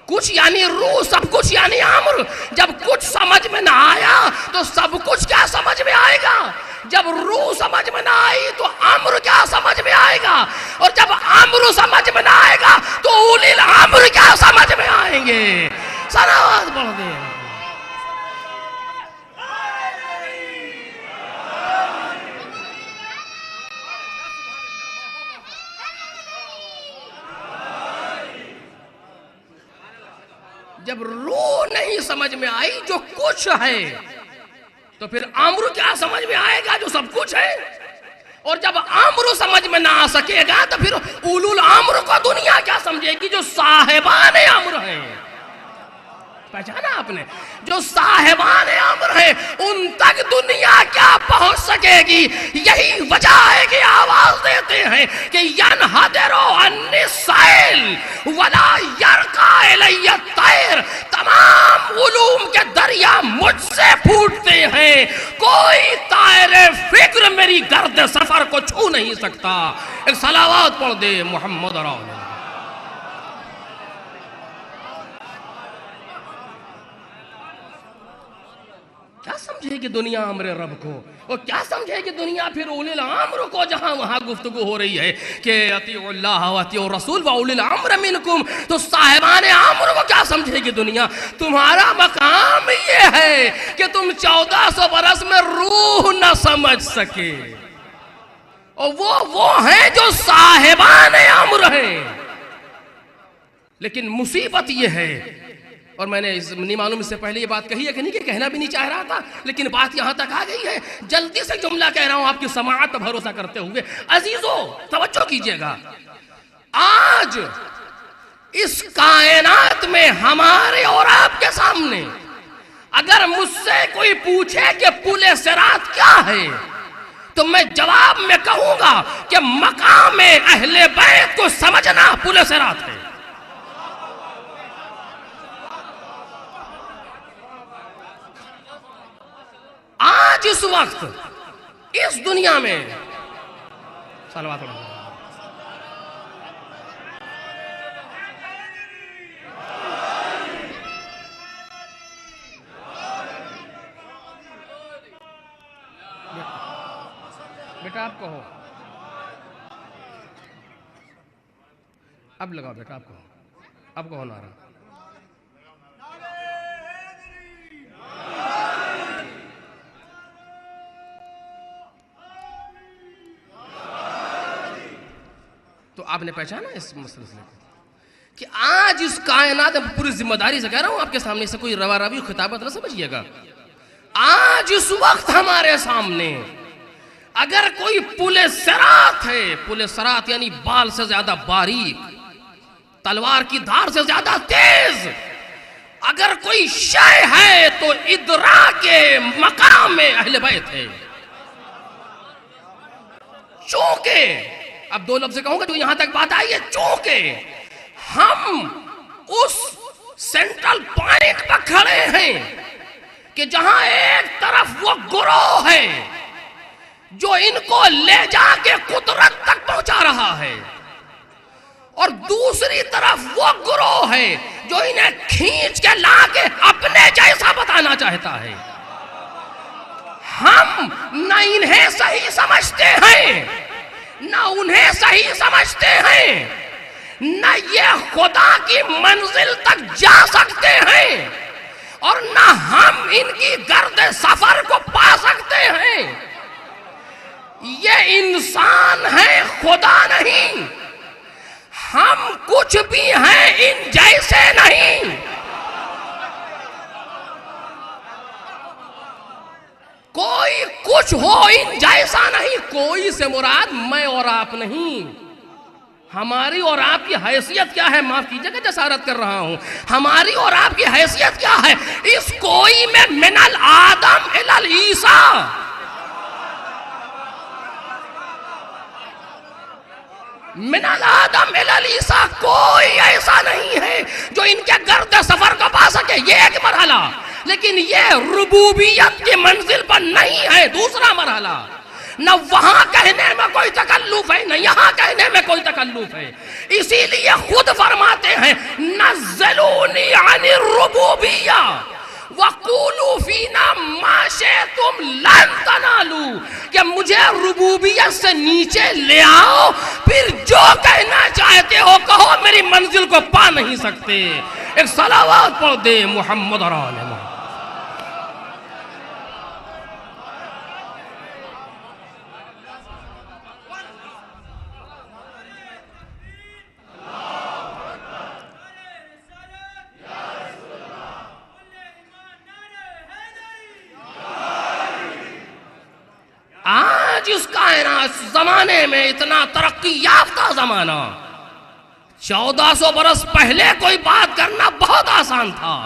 کچھ یعنی روح، سب کچھ یعنی امر. جب کچھ سمجھ میں نہ آیا تو سب کچھ کیا سمجھ میں آئے گا؟ جب روح سمجھ میں نہ آئی تو امر کیا سمجھ میں آئے گا؟ اور جب امر سمجھ میں نہ آئے گا تو اولی الامر کیا سمجھ میں آئیں گے؟ صلوات پڑھ دیں. جب روح نہیں سمجھ میں آئی جو کچھ ہے تو پھر امر کیا سمجھ میں آئے گا جو سب کچھ ہے؟ اور جب امر سمجھ میں نہ آ سکے گا تو پھر اولو الامر کو دنیا کیا سمجھے گی جو صاحبان امر ہیں؟ پہچانا آپ نے؟ جو صاحبان امر ہیں ان تک دنیا کیا پہنچ سکے گی؟ یہی وجہ ہے کہ آواز دیتے ہیں کہ ینحدروا عنی السائل ولا یرقی الی الطیر. تمام علوم کے دریا مجھ سے پھوٹتے ہیں، کوئی طائر فکر میری گرد سفر کو چھو نہیں سکتا. ایک صلوات پڑھ دے محمد رسول اللہ. کیا سمجھے گی دنیا امر رب کو؟ اور کیا سمجھے گی دنیا پھر اولی الامر کو؟ جہاں وہاں گفتگو ہو رہی ہے کہ اطیعوا اللہ و اطیعوا الرسول و اولی الامر منکم، تو صاحبان امر کو کیا سمجھے گی دنیا؟ تمہارا مقام یہ ہے کہ تم 1400 برس میں روح نہ سمجھ سکے، اور وہ ہیں جو صاحبان امر ہیں. لیکن مصیبت یہ ہے، اور میں نے نہیں معلوم اس سے پہلے یہ بات کہی ہے کہ نہیں، کہ کہنا بھی نہیں چاہ رہا تھا، لیکن بات یہاں تک آ گئی ہے. جلدی سے جملہ کہہ رہا ہوں آپ کی سماعت پر بھروسہ کرتے ہوئے. عزیزو توجہ کیجئے گا، آج اس کائنات میں ہمارے اور آپ کے سامنے اگر مجھ سے کوئی پوچھے کہ پل صراط کیا ہے تو میں جواب میں کہوں گا کہ مقام اہل بیت کو سمجھنا پل صراط ہے. آج اس وقت اس دنیا میں صلوات اللہ بیٹا آپ کہو، اب لگاؤ بیٹا، آپ کہو، اب کہو نعرہ. تو آپ نے پہچانا اس مسئلے کو کہ آج اس کائنات میں پوری ذمہ داری سے کہہ رہا ہوں آپ کے سامنے، سے کوئی روا روی خطابت نہ سمجھیے گا. آج اس وقت ہمارے سامنے اگر کوئی پل صراط ہے، پل صراط یعنی بال سے زیادہ باریک، تلوار کی دھار سے زیادہ تیز، اگر کوئی شے ہے تو ادراک مقام اہل بیت ہے. چونکہ اب دو لفظ کہوں گا جو یہاں تک بات آئی ہے، چونکہ ہم اس سینٹرل پوائنٹ پر کھڑے ہیں کہ جہاں ایک طرف وہ گروہ ہے جو ان کو لے جا کے قدرت تک پہنچا رہا ہے، اور دوسری طرف وہ گروہ ہے جو انہیں کھینچ کے لا کے اپنے جیسا بتانا چاہتا ہے. ہم نہ انہیں صحیح سمجھتے ہیں، نہ انہیں صحیح سمجھتے ہیں، نہ یہ خدا کی منزل تک جا سکتے ہیں، اور نہ ہم ان کی گرد سفر کو پا سکتے ہیں. یہ انسان ہے، خدا نہیں. ہم کچھ بھی ہیں، ان جیسے نہیں. کوئی کچھ ہو ان جیسا نہیں. کوئی سے مراد میں اور آپ نہیں. ہماری اور آپ کی حیثیت کیا ہے؟ معاف کیجئے کہ جسارت کر رہا ہوں، ہماری اور آپ کی حیثیت کیا ہے؟ اس کوئی میں من الآدم الی العیسیٰ، من الآدم الی العیسیٰ کوئی ایسا نہیں ہے جو ان کے گرد سفر کو پا سکے. یہ ایک مرحلہ، لیکن یہ ربوبیت کی منزل پر نہیں ہے. دوسرا مرحلہ، نہ وہاں کہنے میں کوئی تکلف ہے، نہ یہاں کہنے میں کوئی تکلف ہے. اسی لیے خود فرماتے ہیں نزلونی الربوبیہ وَقُولُوا فِينَا مَا شِئْتُمْ لَن تَنَالُوا، کہ مجھے ربوبیت سے نیچے لے آؤ، پھر جو کہنا چاہتے ہو کہو، میری منزل کو پا نہیں سکتے۔ ایک صلوات پڑھ دے محمد اور آل محمد۔ آج اس کائنات زمانے میں اتنا ترقی یافتہ زمانہ، 1400 برس پہلے کوئی بات کرنا بہت آسان تھا،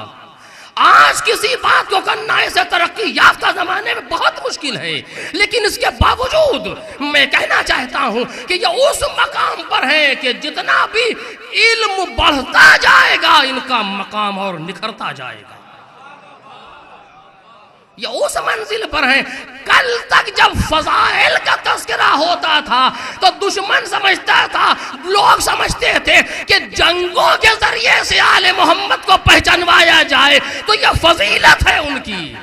آج کسی بات کو کرنا ایسے ترقی یافتہ زمانے میں بہت مشکل ہے۔ لیکن اس کے باوجود میں کہنا چاہتا ہوں کہ یہ اس مقام پر ہے کہ جتنا بھی علم بڑھتا جائے گا ان کا مقام اور نکھرتا جائے گا، یہ اس منزل پر ہیں۔ کل تک جب فضائل کا تذکرہ ہوتا تھا تو دشمن سمجھتا تھا، لوگ سمجھتے تھے کہ جنگوں کے ذریعے سے آل محمد کو پہچانوایا جائے تو یہ فضیلت ہے ان کی۔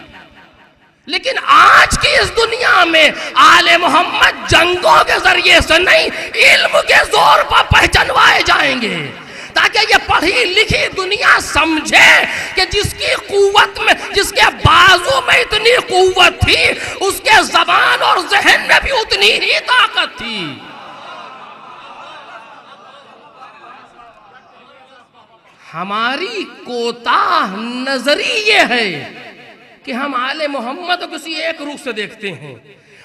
لیکن آج کی اس دنیا میں آل محمد جنگوں کے ذریعے سے نہیں، علم کے زور پر پہچانوائے جائیں گے، تاکہ یہ پڑھی لکھی دنیا سمجھے کہ جس کی قوت میں، جس کے بازو میں اتنی قوت تھی، اس کے زبان اور ذہن میں بھی اتنی ہی طاقت تھی۔ ہماری کوتاہ نظری یہ ہے کہ ہم آل محمد کو کسی ایک روح سے دیکھتے ہیں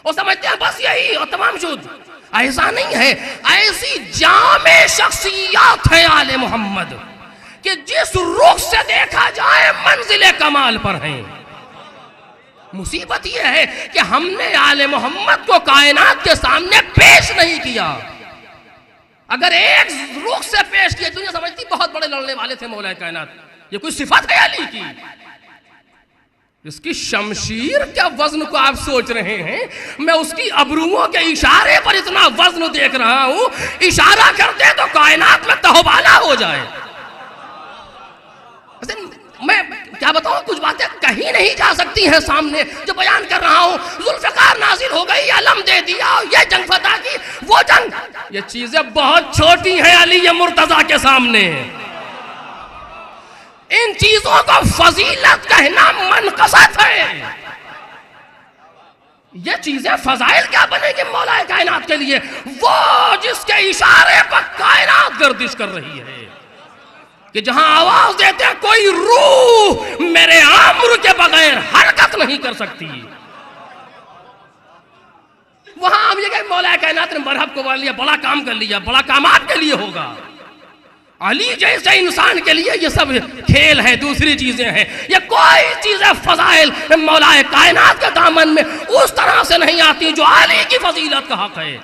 اور سمجھتے ہیں بس یہی اور تمام شد۔ ایسا نہیں ہے، ایسی جامع شخصیات ہیں آل محمد کہ جس رخ سے دیکھا جائے منزل کمال پر ہیں۔ مصیبت یہ ہے کہ ہم نے آل محمد کو کائنات کے سامنے پیش نہیں کیا۔ اگر ایک رخ سے پیش کیا، دنیا سمجھتی بہت بڑے لڑنے والے تھے مولا کائنات، یہ کوئی صفت ہے علی کی؟ اس کی شمشیر کیا وزن کو آپ سوچ رہے ہیں؟ میں اس کی ابروؤں کے اشارے پر اتنا وزن دیکھ رہا ہوں، اشارہ کرتے تو کائنات میں تہوبالا ہو جائے۔ میں کیا بتاؤں، کچھ باتیں کہیں نہیں جا سکتی ہیں سامنے جو بیان کر رہا ہوں۔ ذوالفقار نازل ہو گئی، علم دے دیا، یہ جنگ فتح کی، وہ جنگ، یہ چیزیں بہت چھوٹی ہیں علی مرتضیٰ کے سامنے۔ ان چیزوں کو فضیلت کہنا منقصت ہے۔ یہ چیزیں فضائل کیا بنے گی مولا کائنات کے لیے؟ وہ جس کے اشارے پر کائنات گردش کر رہی ہے، کہ جہاں آواز دیتے ہیں کوئی روح میرے امر کے بغیر حرکت نہیں کر سکتی، وہاں ہم یہ کہ مولا کائنات نے مرحب کو لیا، بڑا کام کر لیا، بڑا کام آپ کے لیے ہوگا۔ علی جیسے انسان کے لیے یہ سب کھیل ہے، دوسری چیزیں ہیں، یہ کوئی چیزیں فضائل مولا کائنات کے دامن میں اس طرح سے نہیں آتی جو علی کی فضیلت کا حق ہے۔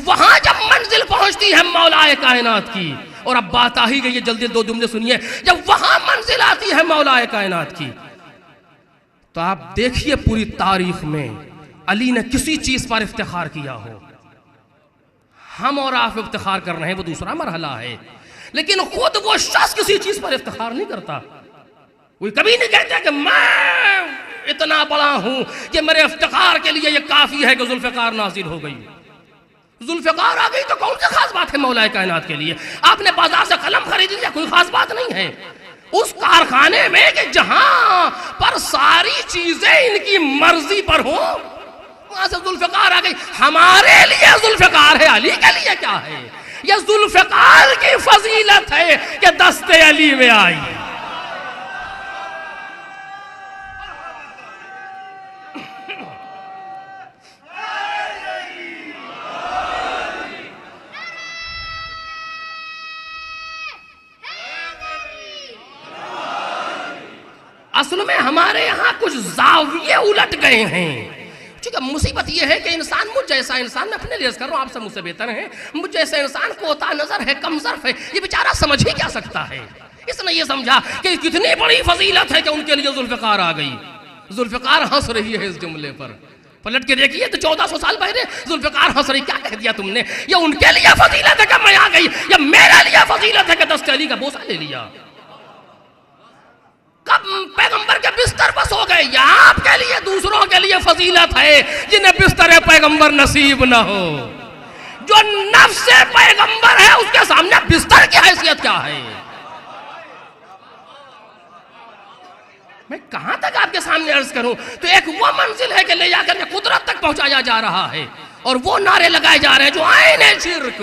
وہاں جب منزل پہنچتی ہے مولا کائنات کی، اور اب بات آ ہی گئی ہے، جلدی دو جملے سنیے، جب وہاں منزل آتی ہے مولا کائنات کی تو آپ دیکھیے پوری تاریخ میں علی نے کسی چیز پر افتخار کیا ہو، ہم اور آپ افتخار کر رہے ہیں وہ دوسرا مرحلہ ہے، لیکن خود وہ شخص کسی چیز پر افتخار نہیں کرتا۔ کوئی کبھی نہیں کہتا کہ میں اتنا بڑا ہوں کہ میرے افتخار کے لیے یہ کافی ہے کہ ذوالفقار نازل ہو گئی۔ ذوالفقار آ گئی تو کون سی خاص بات ہے مولا کائنات کے لیے؟ آپ نے بازار سے قلم خرید لیا، کوئی خاص بات نہیں ہے۔ اس کارخانے میں کہ جہاں پر ساری چیزیں ان کی مرضی پر ہوں، وہاں سے ذوالفقار آ گئی۔ ہمارے لیے ذوالفقار ہے، علی کے لیے کیا ہے؟ یہ ذوالفقار کی فضیلت ہے کہ دست علی میں آئی۔ اصل میں ہمارے یہاں کچھ زاویے الٹ گئے ہیں، چونکہ مصیبت یہ ہے کہ انسان مجھ جیسا انسان، میں اپنے لیے کر رہا ہوں، آپ سے مجھ سے بہتر ہیں، مجھ جیسا انسان کوتا نظر ہے، کم ظرف ہے، یہ بیچارہ سمجھ ہی کیا سکتا ہے؟ اس نے یہ سمجھا کہ کتنی بڑی فضیلت ہے کہ ان کے لیے ذوالفقار آ گئی۔ ذوالفقار ہنس رہی ہے اس جملے پر، پلٹ کے دیکھیے تو 1400 سال پہلے ذوالفقار ہنس رہی، کیا کہہ دیا تم نے؟ یہ ان کے لیے فضیلت ہے کہ میں آ گئی، یا میرے لیے فضیلت ہے کہ دست علی کا بوسہ لے لیا؟ بستر بس ہو گئے. یہ آپ کے لیے دوسروں کے لیے فضیلت ہے جنہیں بستر پیغمبر نصیب نہ ہو. جو نفس پیغمبر ہے اس کے سامنے بستر کی حیثیت کیا ہے؟ میں کہاں تک آپ کے سامنے عرض کروں؟ تو ایک وہ منزل ہے کہ لے جا کر کے قدرت تک پہنچایا جا رہا ہے اور وہ نعرے لگائے جا رہے ہیں جو عین ہے شرک.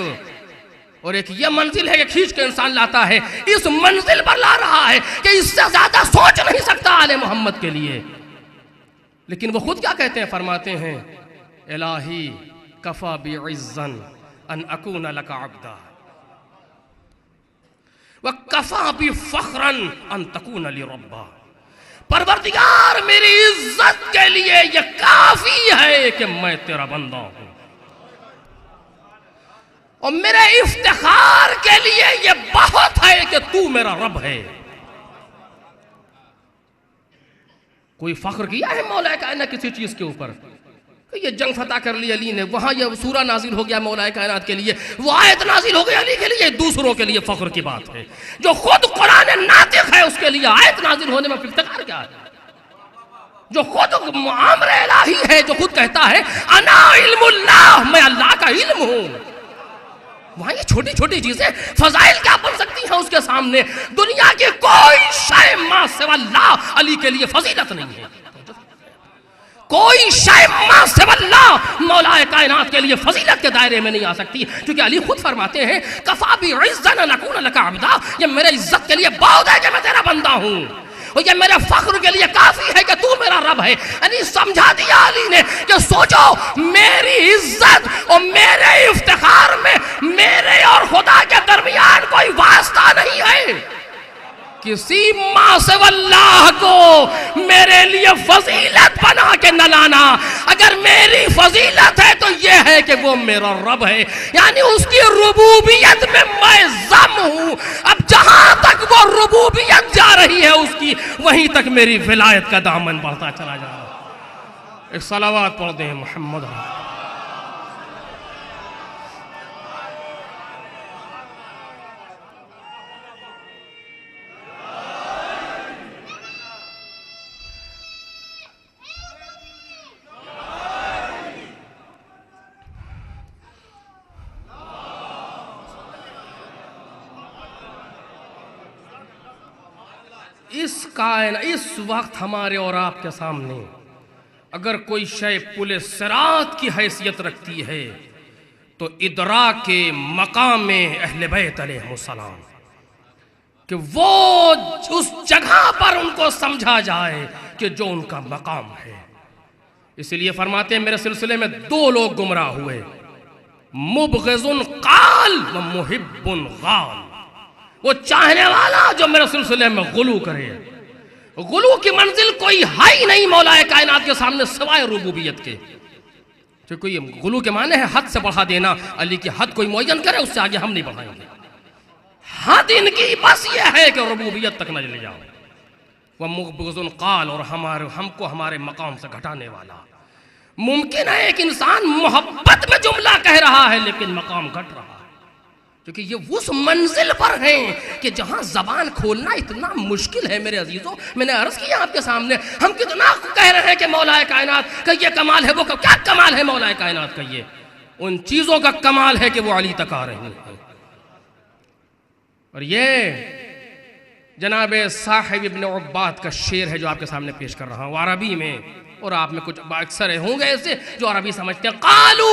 اور ایک یہ منزل ہے کہ کھینچ کے انسان لاتا ہے، اس منزل پر لا رہا ہے کہ اس سے زیادہ سوچ نہیں سکتا آل محمد کے لیے. لیکن وہ خود کیا کہتے ہیں؟ فرماتے ہیں الہی کفا بعزا ان اکون لک عبدا وکفا بفخرا ان تکون لی ربا. پروردگار میری عزت کے لیے یہ کافی ہے کہ میں تیرا بندہ ہوں، اور میرے افتخار کے لیے یہ بہت ہے کہ تو میرا رب ہے. کوئی فخر کیا ہے مولا کائنات کسی چیز کے اوپر؟ یہ جنگ فتح کر لی علی نے، وہاں یہ سورہ نازل ہو گیا مولا کائنات کے لیے، وہ آیت نازل ہو گئی علی کے لیے. دوسروں کے لیے فخر کی بات ہے. جو خود قرآن ناطق ہے اس کے لیے آیت نازل ہونے میں افتخار کیا ہے؟ جو خود امر الہی ہے، جو خود کہتا ہے انا علم اللہ، میں اللہ کا علم ہوں، وہاں یہ چھوٹی چھوٹی چیزیں فضائل کیا بن سکتی ہیں اس کے سامنے؟ دنیا کی کوئی شے ما سوا اللہ علی کے لیے فضیلت نہیں ہے. کوئی شے ما سوا اللہ مولا کائنات کے لیے فضیلت کے دائرے میں نہیں آ سکتی، کیونکہ علی خود فرماتے ہیں کفا بعزا ان اکون لک عبدا، یہ میرے عزت کے لیے بہت ہے کہ میں تیرا بندہ ہوں، اور یہ میرے فخر کے لیے کافی ہے کہ تو میرا رب ہے. یعنی سمجھا دیا علی نے کہ سوچو میری عزت اور میرے افتخار میں میرے اور خدا کے درمیان کوئی واسطہ نہیں ہے. کسی ماں سے واللہ کو میرے لیے فضیلت بنا کے نہ لانا. اگر میری فضیلت ہے تو یہ ہے کہ وہ میرا رب ہے، یعنی اس کی ربوبیت میں میں ضم ہوں. اب جہاں تک وہ ربوبیت جا رہی ہے اس کی، وہیں تک میری ولایت کا دامن بڑھتا چلا جا رہا ہے. ایک صلوات پڑھ دیں محمد. اس وقت ہمارے اور آپ کے سامنے اگر کوئی شے پل صراط کی حیثیت رکھتی ہے تو ادراک مقام اہل بیت علیہ السلام، کہ وہ اس جگہ پر ان کو سمجھا جائے کہ جو ان کا مقام ہے. اس لیے فرماتے ہیں میرے سلسلے میں دو لوگ گمراہ ہوئے، مبغض قال و محب غال. وہ چاہنے والا جو میرے سلسلے میں غلو کرے. غلو کی منزل کوئی ہے ہی نہیں مولا کائنات کے سامنے سوائے ربوبیت کے. جو کوئی غلو کے معنی ہے حد سے بڑھا دینا. علی کی حد کوئی معین کرے اس سے آگے ہم نہیں بڑھائیں گے. حد ان کی بس یہ ہے کہ ربوبیت تک نہ لے جاؤ. وہ مبغض قال، اور ہم کو ہمارے مقام سے گھٹانے والا. ممکن ہے ایک انسان محبت میں جملہ کہہ رہا ہے لیکن مقام گھٹ رہا ہے، کیونکہ یہ اس منزل پر ہیں کہ جہاں زبان کھولنا اتنا مشکل ہے. میرے عزیزوں میں نے عرض کیا آپ کے سامنے، ہم کتنا کہہ رہے ہیں کہ مولا کائنات کا یہ کمال ہے، وہ کیا کمال ہے مولا کائنات کا؟ یہ ان چیزوں کا کمال ہے کہ وہ علی تک آ رہے ہیں. اور یہ جناب صاحب ابن عباد کا شعر ہے جو آپ کے سامنے پیش کر رہا ہوں عربی میں، اور آپ میں کچھ اکثر ہوں گے ایسے جو عربی سمجھتے ہیں. قالو،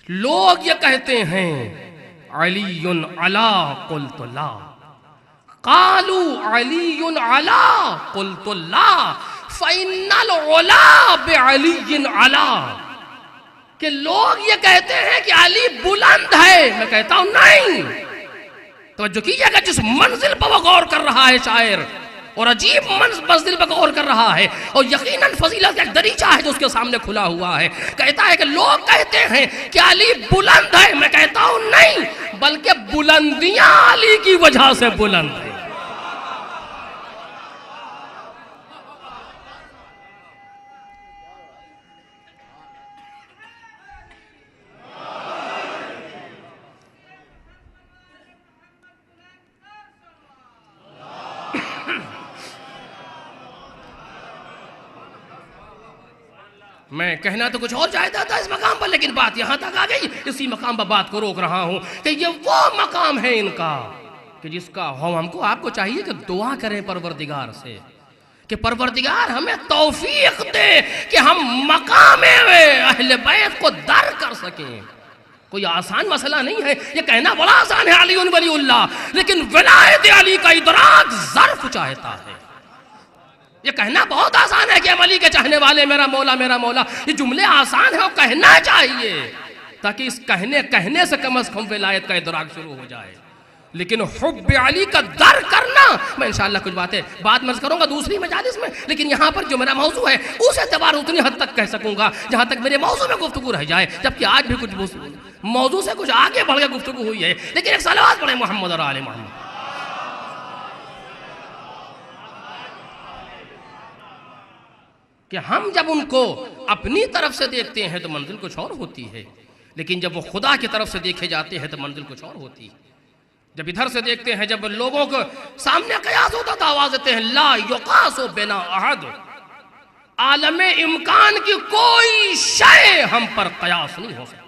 لوگ یہ کہتے ہیں علی علا قلت لا. قالو علی علا قلت لا فإن العلا بعلی علا. کہ لوگ یہ کہتے ہیں کہ علی بلند ہے، میں کہتا ہوں نہیں. توجہ کیجئے گا، جس منزل پر وہ غور کر رہا ہے شاعر، اور عجیب منزل پر غور کر رہا ہے، اور یقیناً فضیلت کا ایک دریچہ ہے جو اس کے سامنے کھلا ہوا ہے. کہتا ہے کہ لوگ کہتے ہیں کہ علی بلند ہے، میں کہتا ہوں نہیں، بلکہ بلندیاں علی کی وجہ سے بلند ہے. میں کہنا تو کچھ اور چاہتا تھا اس مقام پر، لیکن بات یہاں تک آ گئی، اسی مقام پر بات کو روک رہا ہوں کہ یہ وہ مقام ہے ان کا کہ جس کا ہم کو آپ کو چاہیے کہ دعا کریں پروردگار سے کہ پروردگار ہمیں توفیق دے کہ ہم مقام اہل بیت کو در کر سکیں۔ کوئی آسان مسئلہ نہیں ہے، یہ کہنا بڑا آسان ہے علی ولی اللہ، لیکن ولایت علی کا ادراک ظرف چاہتا ہے۔ یہ کہنا بہت آسان ہے کہ ہم علی کے چاہنے والے، میرا مولا میرا مولا، یہ جملے آسان ہیں، وہ کہنا چاہیے تاکہ اس کہنے سے کم از کم ولایت کا ادراک شروع ہو جائے۔ لیکن حب علی کا در کرنا، میں انشاءاللہ کچھ باتیں بعد میں کروں گا دوسری مجالس میں، لیکن یہاں پر جو میرا موضوع ہے اس اعتبار اتنی حد تک کہہ سکوں گا جہاں تک میرے موضوع میں گفتگو رہ جائے، جبکہ آج بھی کچھ موضوع سے کچھ آگے بڑھ کے گفتگو ہوئی ہے، لیکن ایک صلوات پڑھیں محمد اور آل محمد۔ کہ ہم جب ان کو اپنی طرف سے دیکھتے ہیں تو منزل کچھ اور ہوتی ہے، لیکن جب وہ خدا کی طرف سے دیکھے جاتے ہیں تو منزل کچھ اور ہوتی ہے۔ جب ادھر سے دیکھتے ہیں، جب لوگوں کو سامنے قیاس ہوتا تو آواز دیتے ہیں لا یقاس بنا احد، عالم امکان کی کوئی شے ہم پر قیاس نہیں ہو سکتی۔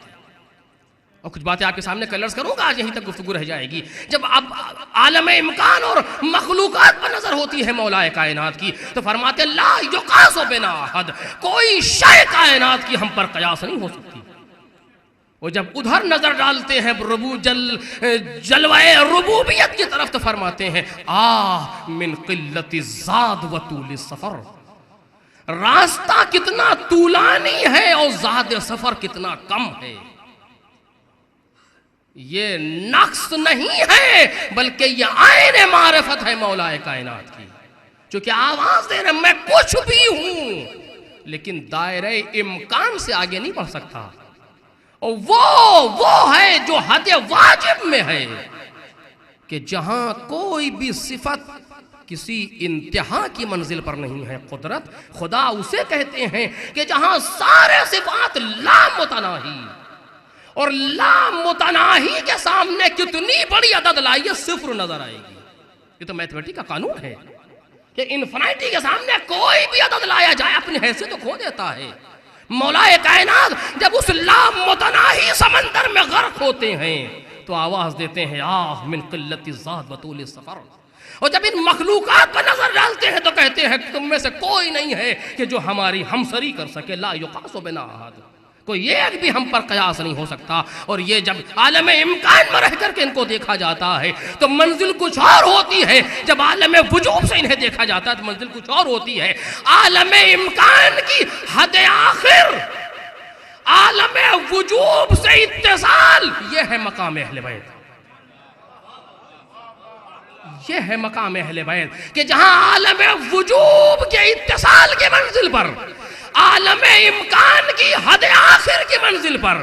اور کچھ باتیں آپ کے سامنے کلرز کروں گا، آج یہیں تک گفتگو رہ جائے گی۔ جب اب عالم امکان اور مخلوقات پر نظر ہوتی ہے مولا کائنات کی تو فرماتے لا یقاس بنا احد، کوئی شے کائنات کی ہم پر قیاس نہیں ہو سکتی۔ اور جب ادھر نظر ڈالتے ہیں جلوہ ربوبیت کی طرف تو فرماتے ہیں آہ من قلت الزاد و طول السفر، راستہ کتنا طولانی ہے اور زاد سفر کتنا کم ہے۔ یہ نقص نہیں ہے بلکہ یہ عین معرفت ہے مولا کائنات کی، چونکہ آواز دے رہے میں کچھ بھی ہوں لیکن دائرہ امکان سے آگے نہیں بڑھ سکتا، اور وہ ہے جو حد واجب میں ہے کہ جہاں کوئی بھی صفت کسی انتہا کی منزل پر نہیں ہے۔ قدرت خدا اسے کہتے ہیں کہ جہاں سارے صفات لامتناہی، اور لامتناہی کے سامنے کتنی بڑی عدد لائیے صفر نظر آئے گی۔ یہ تو میتھمیٹک کا قانون ہے کہ انفینٹی کے سامنے کوئی بھی عدد لایا جائے اپنی حیثیت تو کھو دیتا ہے۔ مولا کائنات جب اس لامتناہی سمندر میں غرق ہوتے ہیں تو آواز دیتے ہیں آہ من قلت الزاد و طول السفر، اور جب ان مخلوقات پر نظر ڈالتے ہیں تو کہتے ہیں تم میں سے کوئی نہیں ہے کہ جو ہماری ہمسری کر سکے، لا یقاس بنا احد، کوئی ایک بھی ہم پر قیاس نہیں ہو سکتا۔ اور یہ جب عالم امکان میں رہ کر کے ان کو دیکھا جاتا ہے تو منزل کچھ اور ہوتی ہے، جب عالم وجوب سے انہیں دیکھا جاتا ہے تو منزل کچھ اور ہوتی ہے۔ عالم امکان کی حد آخر، عالم وجوب سے اتصال، یہ ہے مقام اہل بیت، یہ ہے مقام اہل بیت کہ جہاں عالم وجوب کے اتصال کی منزل پر، عالم امکان کی حد آخر کی منزل پر،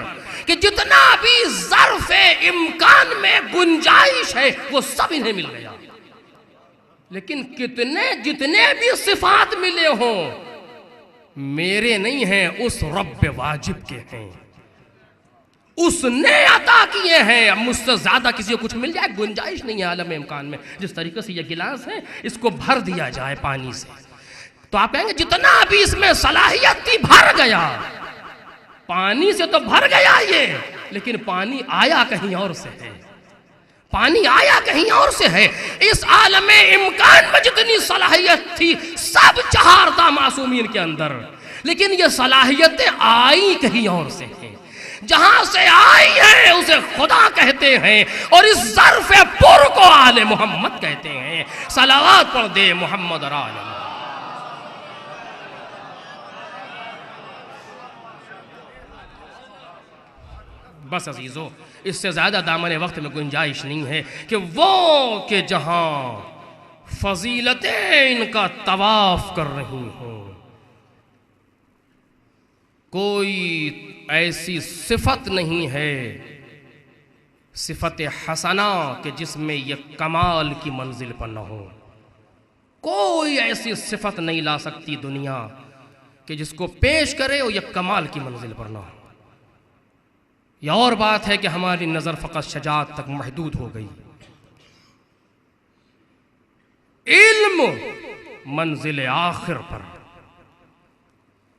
کہ جتنا بھی ظرف امکان میں گنجائش ہے وہ سب انہیں مل گیا، لیکن جتنے بھی صفات ملے ہوں میرے نہیں ہیں، اس رب واجب کے ہیں، اس نے عطا کیے ہیں۔ اب مجھ سے زیادہ کسی کو کچھ مل جائے گنجائش نہیں ہے عالم امکان میں۔ جس طریقے سے یہ گلاس ہے اس کو بھر دیا جائے پانی سے تو آپ کہیں گے جتنا بھی اس میں صلاحیت تھی بھر گیا، پانی سے تو بھر گیا یہ، لیکن پانی آیا کہیں اور سے ہے، پانی آیا کہیں اور سے ہے۔ اس عالم امکان میں جتنی صلاحیت تھی سب چہارتا معصومین کے اندر، لیکن یہ صلاحیتیں آئی کہیں اور سے ہیں، جہاں سے آئی ہیں اسے خدا کہتے ہیں، اور اس ظرف پر کو آل محمد کہتے ہیں۔ صلوات پڑھ دے محمد اور آل محمد۔ بس عزیزو، اس سے زیادہ دامن وقت میں گنجائش نہیں ہے کہ وہ کہ جہاں فضیلتیں ان کا طواف کر رہی ہوں، کوئی ایسی صفت نہیں ہے صفت حسنہ کہ جس میں یہ کمال کی منزل پر نہ ہو، کوئی ایسی صفت نہیں لا سکتی دنیا کہ جس کو پیش کرے وہ یہ کمال کی منزل پر نہ ہو۔ یہ اور بات ہے کہ ہماری نظر فقط شجاعت تک محدود ہو گئی، علم منزل آخر پر،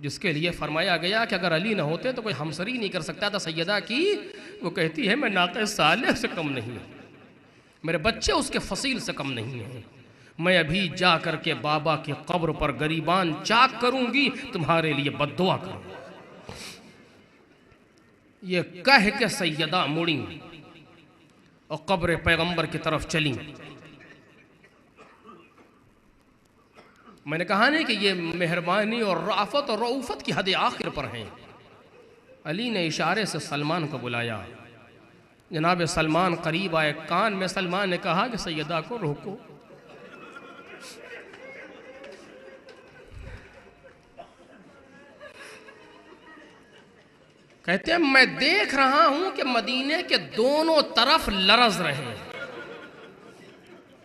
جس کے لیے فرمایا گیا کہ اگر علی نہ ہوتے تو کوئی ہمسری نہیں کر سکتا تھا سیدہ کی. وہ کہتی ہے میں ناقہ صالح سے کم نہیں ہوں, میرے بچے اس کے فصیل سے کم نہیں ہیں. میں ابھی جا کر کے بابا کی قبر پر گریبان چاک کروں گی, تمہارے لیے بد دعا کروں. یہ کہہ کے سیدہ مڑیں اور قبر پیغمبر کی طرف چلیں. میں نے کہا نہیں کہ یہ مہربانی اور رافت اور رعوفت کی حد آخر پر ہیں. علی نے اشارے سے سلمان کو بلایا. جناب سلمان قریب آئے, کان میں سلمان نے کہا کہ سیدہ کو روکو. کہتے ہیں میں دیکھ رہا ہوں کہ مدینے کے دونوں طرف لرز رہے ہیں.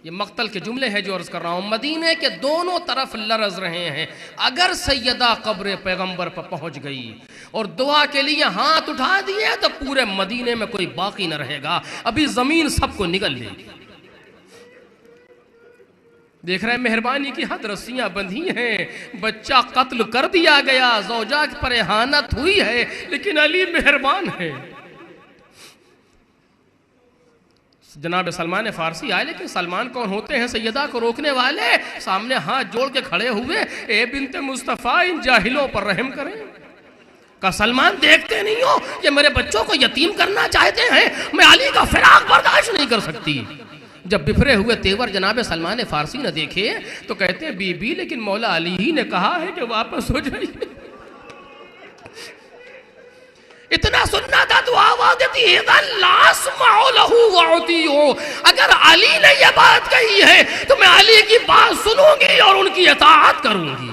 یہ مقتل کے جملے ہیں جو عرض کر رہا ہوں. مدینے کے دونوں طرف لرز رہے ہیں. اگر سیدہ قبر پیغمبر پر پہنچ گئی اور دعا کے لیے ہاتھ اٹھا دیے تو پورے مدینے میں کوئی باقی نہ رہے گا, ابھی زمین سب کو نگل لے گی. دیکھ رہے ہیں مہربانی کی حد, رسیاں بندھی ہیں, بچہ قتل کر دیا گیا, زوجہ پر اہانت ہوئی ہے, لیکن علی مہربان ہے. جناب سلمان فارسی آئے, لیکن سلمان کون ہوتے ہیں سیدہ کو روکنے والے؟ سامنے ہاتھ جوڑ کے کھڑے ہوئے, اے بنت مصطفیٰ ان جاہلوں پر رحم کریں. کہ سلمان دیکھتے نہیں ہو کہ میرے بچوں کو یتیم کرنا چاہتے ہیں, میں علی کا فراق برداشت نہیں کر سکتی. جب بفرے ہوئے تیور جناب سلمان فارسی نہ دیکھے تو کہتے ہیں بی بی لیکن مولا علی ہی نے کہا ہے کہ واپس ہو جائیے. اتنا سننا تھا تو آواز دیتی ہے لا اسمع لہو واطیعو. اگر علی نے یہ بات کہی ہے تو میں علی کی بات سنوں گی اور ان کی اطاعت کروں گی.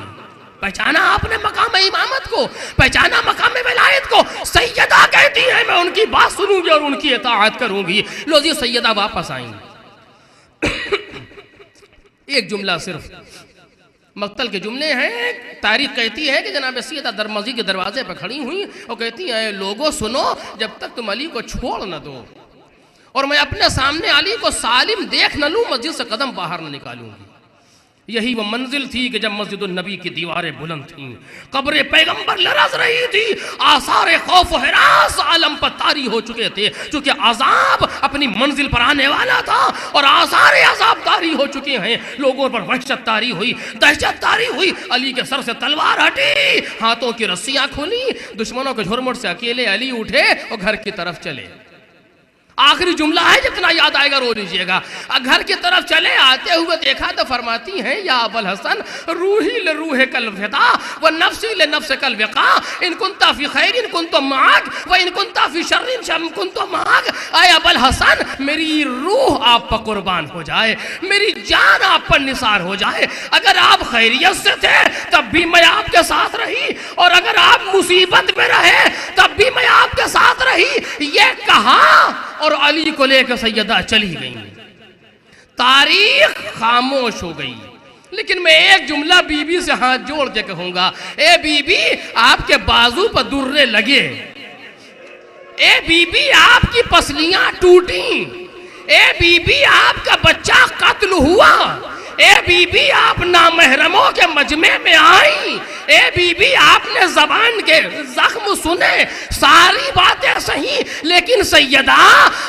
پہچانا آپ نے مقام امامت کو, پہچانا مقام ولایت کو. سیدہ کہتی ہے میں ان کی بات سنوں گی اور ان کی اطاعت کروں گی. لو جی سیدہ واپس آئیں. ایک جملہ صرف مقتل کے جملے ہیں. تاریخ کہتی ہے کہ جناب سیدہ در مسجد کے دروازے پر کھڑی ہوئی اور کہتی ہیں اے لوگوں سنو, جب تک تم علی کو چھوڑ نہ دو اور میں اپنے سامنے علی کو سالم دیکھ نہ لوں, مسجد سے قدم باہر نہ نکالوں گی. یہی وہ منزل تھی کہ جب مسجد النبی کی دیواریں بلند تھیں, قبر پیغمبر لرز رہی تھی, آثار خوف و ہراس عالم پر طاری ہو چکے تھے, چونکہ عذاب اپنی منزل پر آنے والا تھا اور آثار عذاب طاری ہو چکے ہیں. لوگوں پر وحشت طاری ہوئی, دہشت طاری ہوئی. علی کے سر سے تلوار ہٹی, ہاتھوں کی رسیاں کھلی, دشمنوں کے جھرمٹ سے اکیلے علی اٹھے اور گھر کی طرف چلے. آخری جملہ ہے, جتنا یاد آئے گا رو لیجئے گا. گھر کی طرف چلے, آتے ہوئے دیکھا تو فرماتی ہیں یا ابا الحسن روحی لروحک الفدا و نفسی لنفسک الوقا ان کنت فی خیر ان کنت معاک و ان کنت فی شر ان کنت معاک. اے ابا الحسن میری روح آپ پر قربان ہو جائے, میری جان آپ پر نثار ہو جائے. اگر آپ خیریت سے تھے تب بھی میں آپ کے ساتھ رہی, اور اگر آپ مصیبت میں رہے تب بھی میں آپ کے ساتھ رہی. یہ کہا اور علی کو لے کر سیدہ چلی گئی. تاریخ خاموش ہو گئی. لیکن میں ایک جملہ بی بی سے ہاتھ جوڑ کے کہوں گا, اے بی بی آپ کے بازو پر درے لگے, اے بی بی آپ کی پسلیاں ٹوٹیں, اے بی بی آپ کا بچہ قتل ہوا, اے بی بی آپ نامحرموں کے مجمع میں آئیں, اے بی بی آپ نے زبان کے زخم سنے, ساری باتیں صحیح, لیکن سیدہ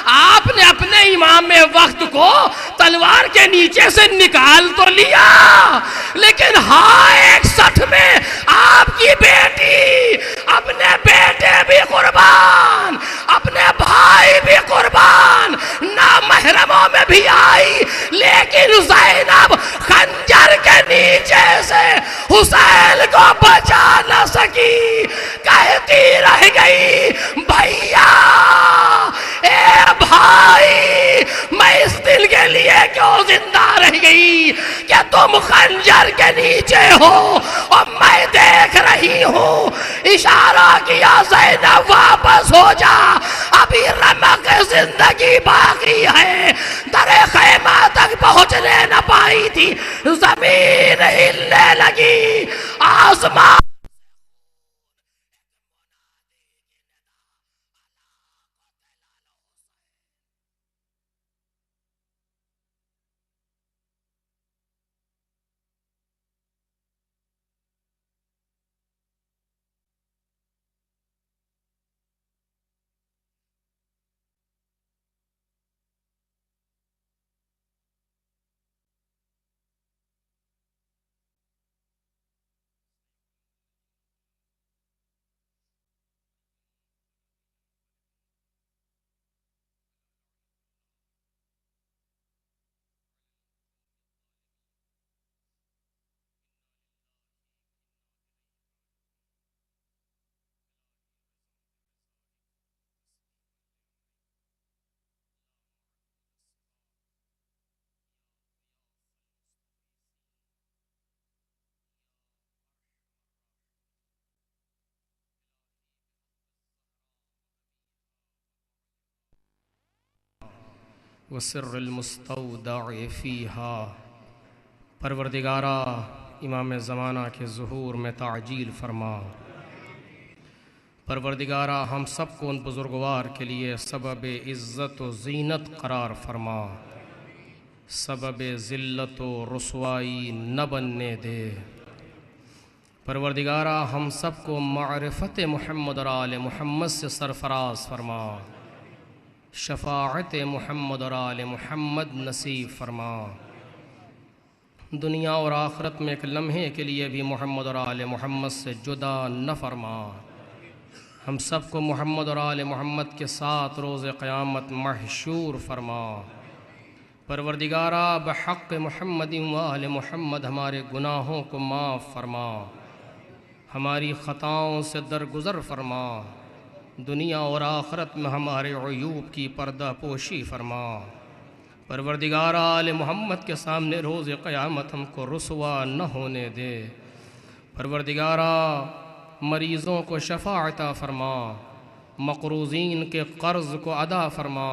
آپ نے اپنے امام وقت کو تلوار کے نیچے سے نکال تو لیا, لیکن ہاں 61 میں آپ کی بیٹی اپنے بیٹے بھی قربان, اپنے بھائی بھی قربان, نامحرموں میں بھی آئی, لیکن زینب خنجر کے نیچے سے حسین کو بچا نہ سکی, کہتی رہ گئی بھیا اے بھائی میں اس دل کے لیے کیوں زندہ رہ گئی کہ تم خنجر کے نیچے ہو اور میں دیکھ رہی ہوں. اشارہ کیا زینب واپس ہو جا, ابھی رمق زندگی باقی ہے. در خیمہ تک پہنچنے نہ پائی تھی, زمین ہلنے لگی, آسمان وسر المستودع فیہا۔ پروردگارا امام زمانہ کے ظہور میں تعجیل فرما۔ پروردگارا ہم سب کو ان بزرگوار کے لیے سبب عزت و زینت قرار فرما، سبب ذلت و رسوائی نہ بننے دے۔ پروردگارا ہم سب کو معرفت محمد اور آل محمد سے سرفراز فرما، شفاعت محمد اور آل محمد نصیب فرما۔ دنیا اور آخرت میں ایک لمحے کے لیے بھی محمد اور آل محمد سے جدا نہ فرما۔ ہم سب کو محمد اور آل محمد کے ساتھ روز قیامت محشور فرما۔ پروردگارا بحق محمد و آل محمد ہمارے گناہوں کو معاف فرما، ہماری خطاؤں سے درگزر فرما، دنیا اور آخرت میں ہمارے عیوب کی پردہ پوشی فرما۔ پروردگارا آل محمد کے سامنے روز قیامت ہم کو رسوا نہ ہونے دے۔ پروردگارا مریضوں کو شفا عطا فرما، مقروضین کے قرض کو ادا فرما۔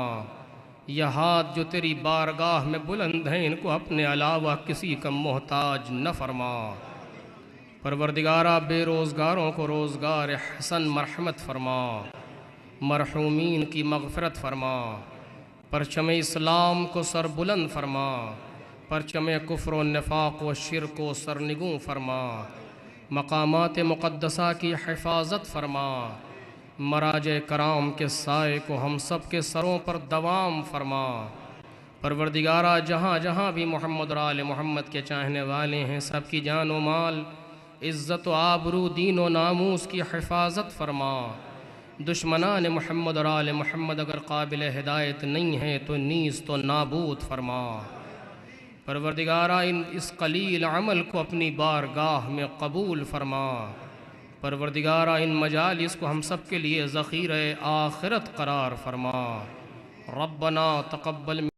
یہ ہاتھ جو تیری بارگاہ میں بلند ہیں ان کو اپنے علاوہ کسی کا محتاج نہ فرما۔ پروردگارا بے روزگاروں کو روزگار حسن مرحمت فرما، مرحومین کی مغفرت فرما۔ پرچم اسلام کو سر بلند فرما، پرچم کفر و نفاق و شرک و سرنگوں فرما۔ مقامات مقدسہ کی حفاظت فرما، مراجع کرام کے سائے کو ہم سب کے سروں پر دوام فرما۔ پروردگارا جہاں جہاں بھی محمد اور آل محمد کے چاہنے والے ہیں سب کی جان و مال، عزت و آبرو، دین و ناموس کی حفاظت فرما۔ دشمنان محمد اور آل محمد اگر قابل ہدایت نہیں ہیں تو نیست و نابود فرما۔ پروردگارا اس قلیل عمل کو اپنی بارگاہ میں قبول فرما۔ پروردگارا ان مجالس کو ہم سب کے لیے ذخیرہ آخرت قرار فرما۔ ربنا تقبل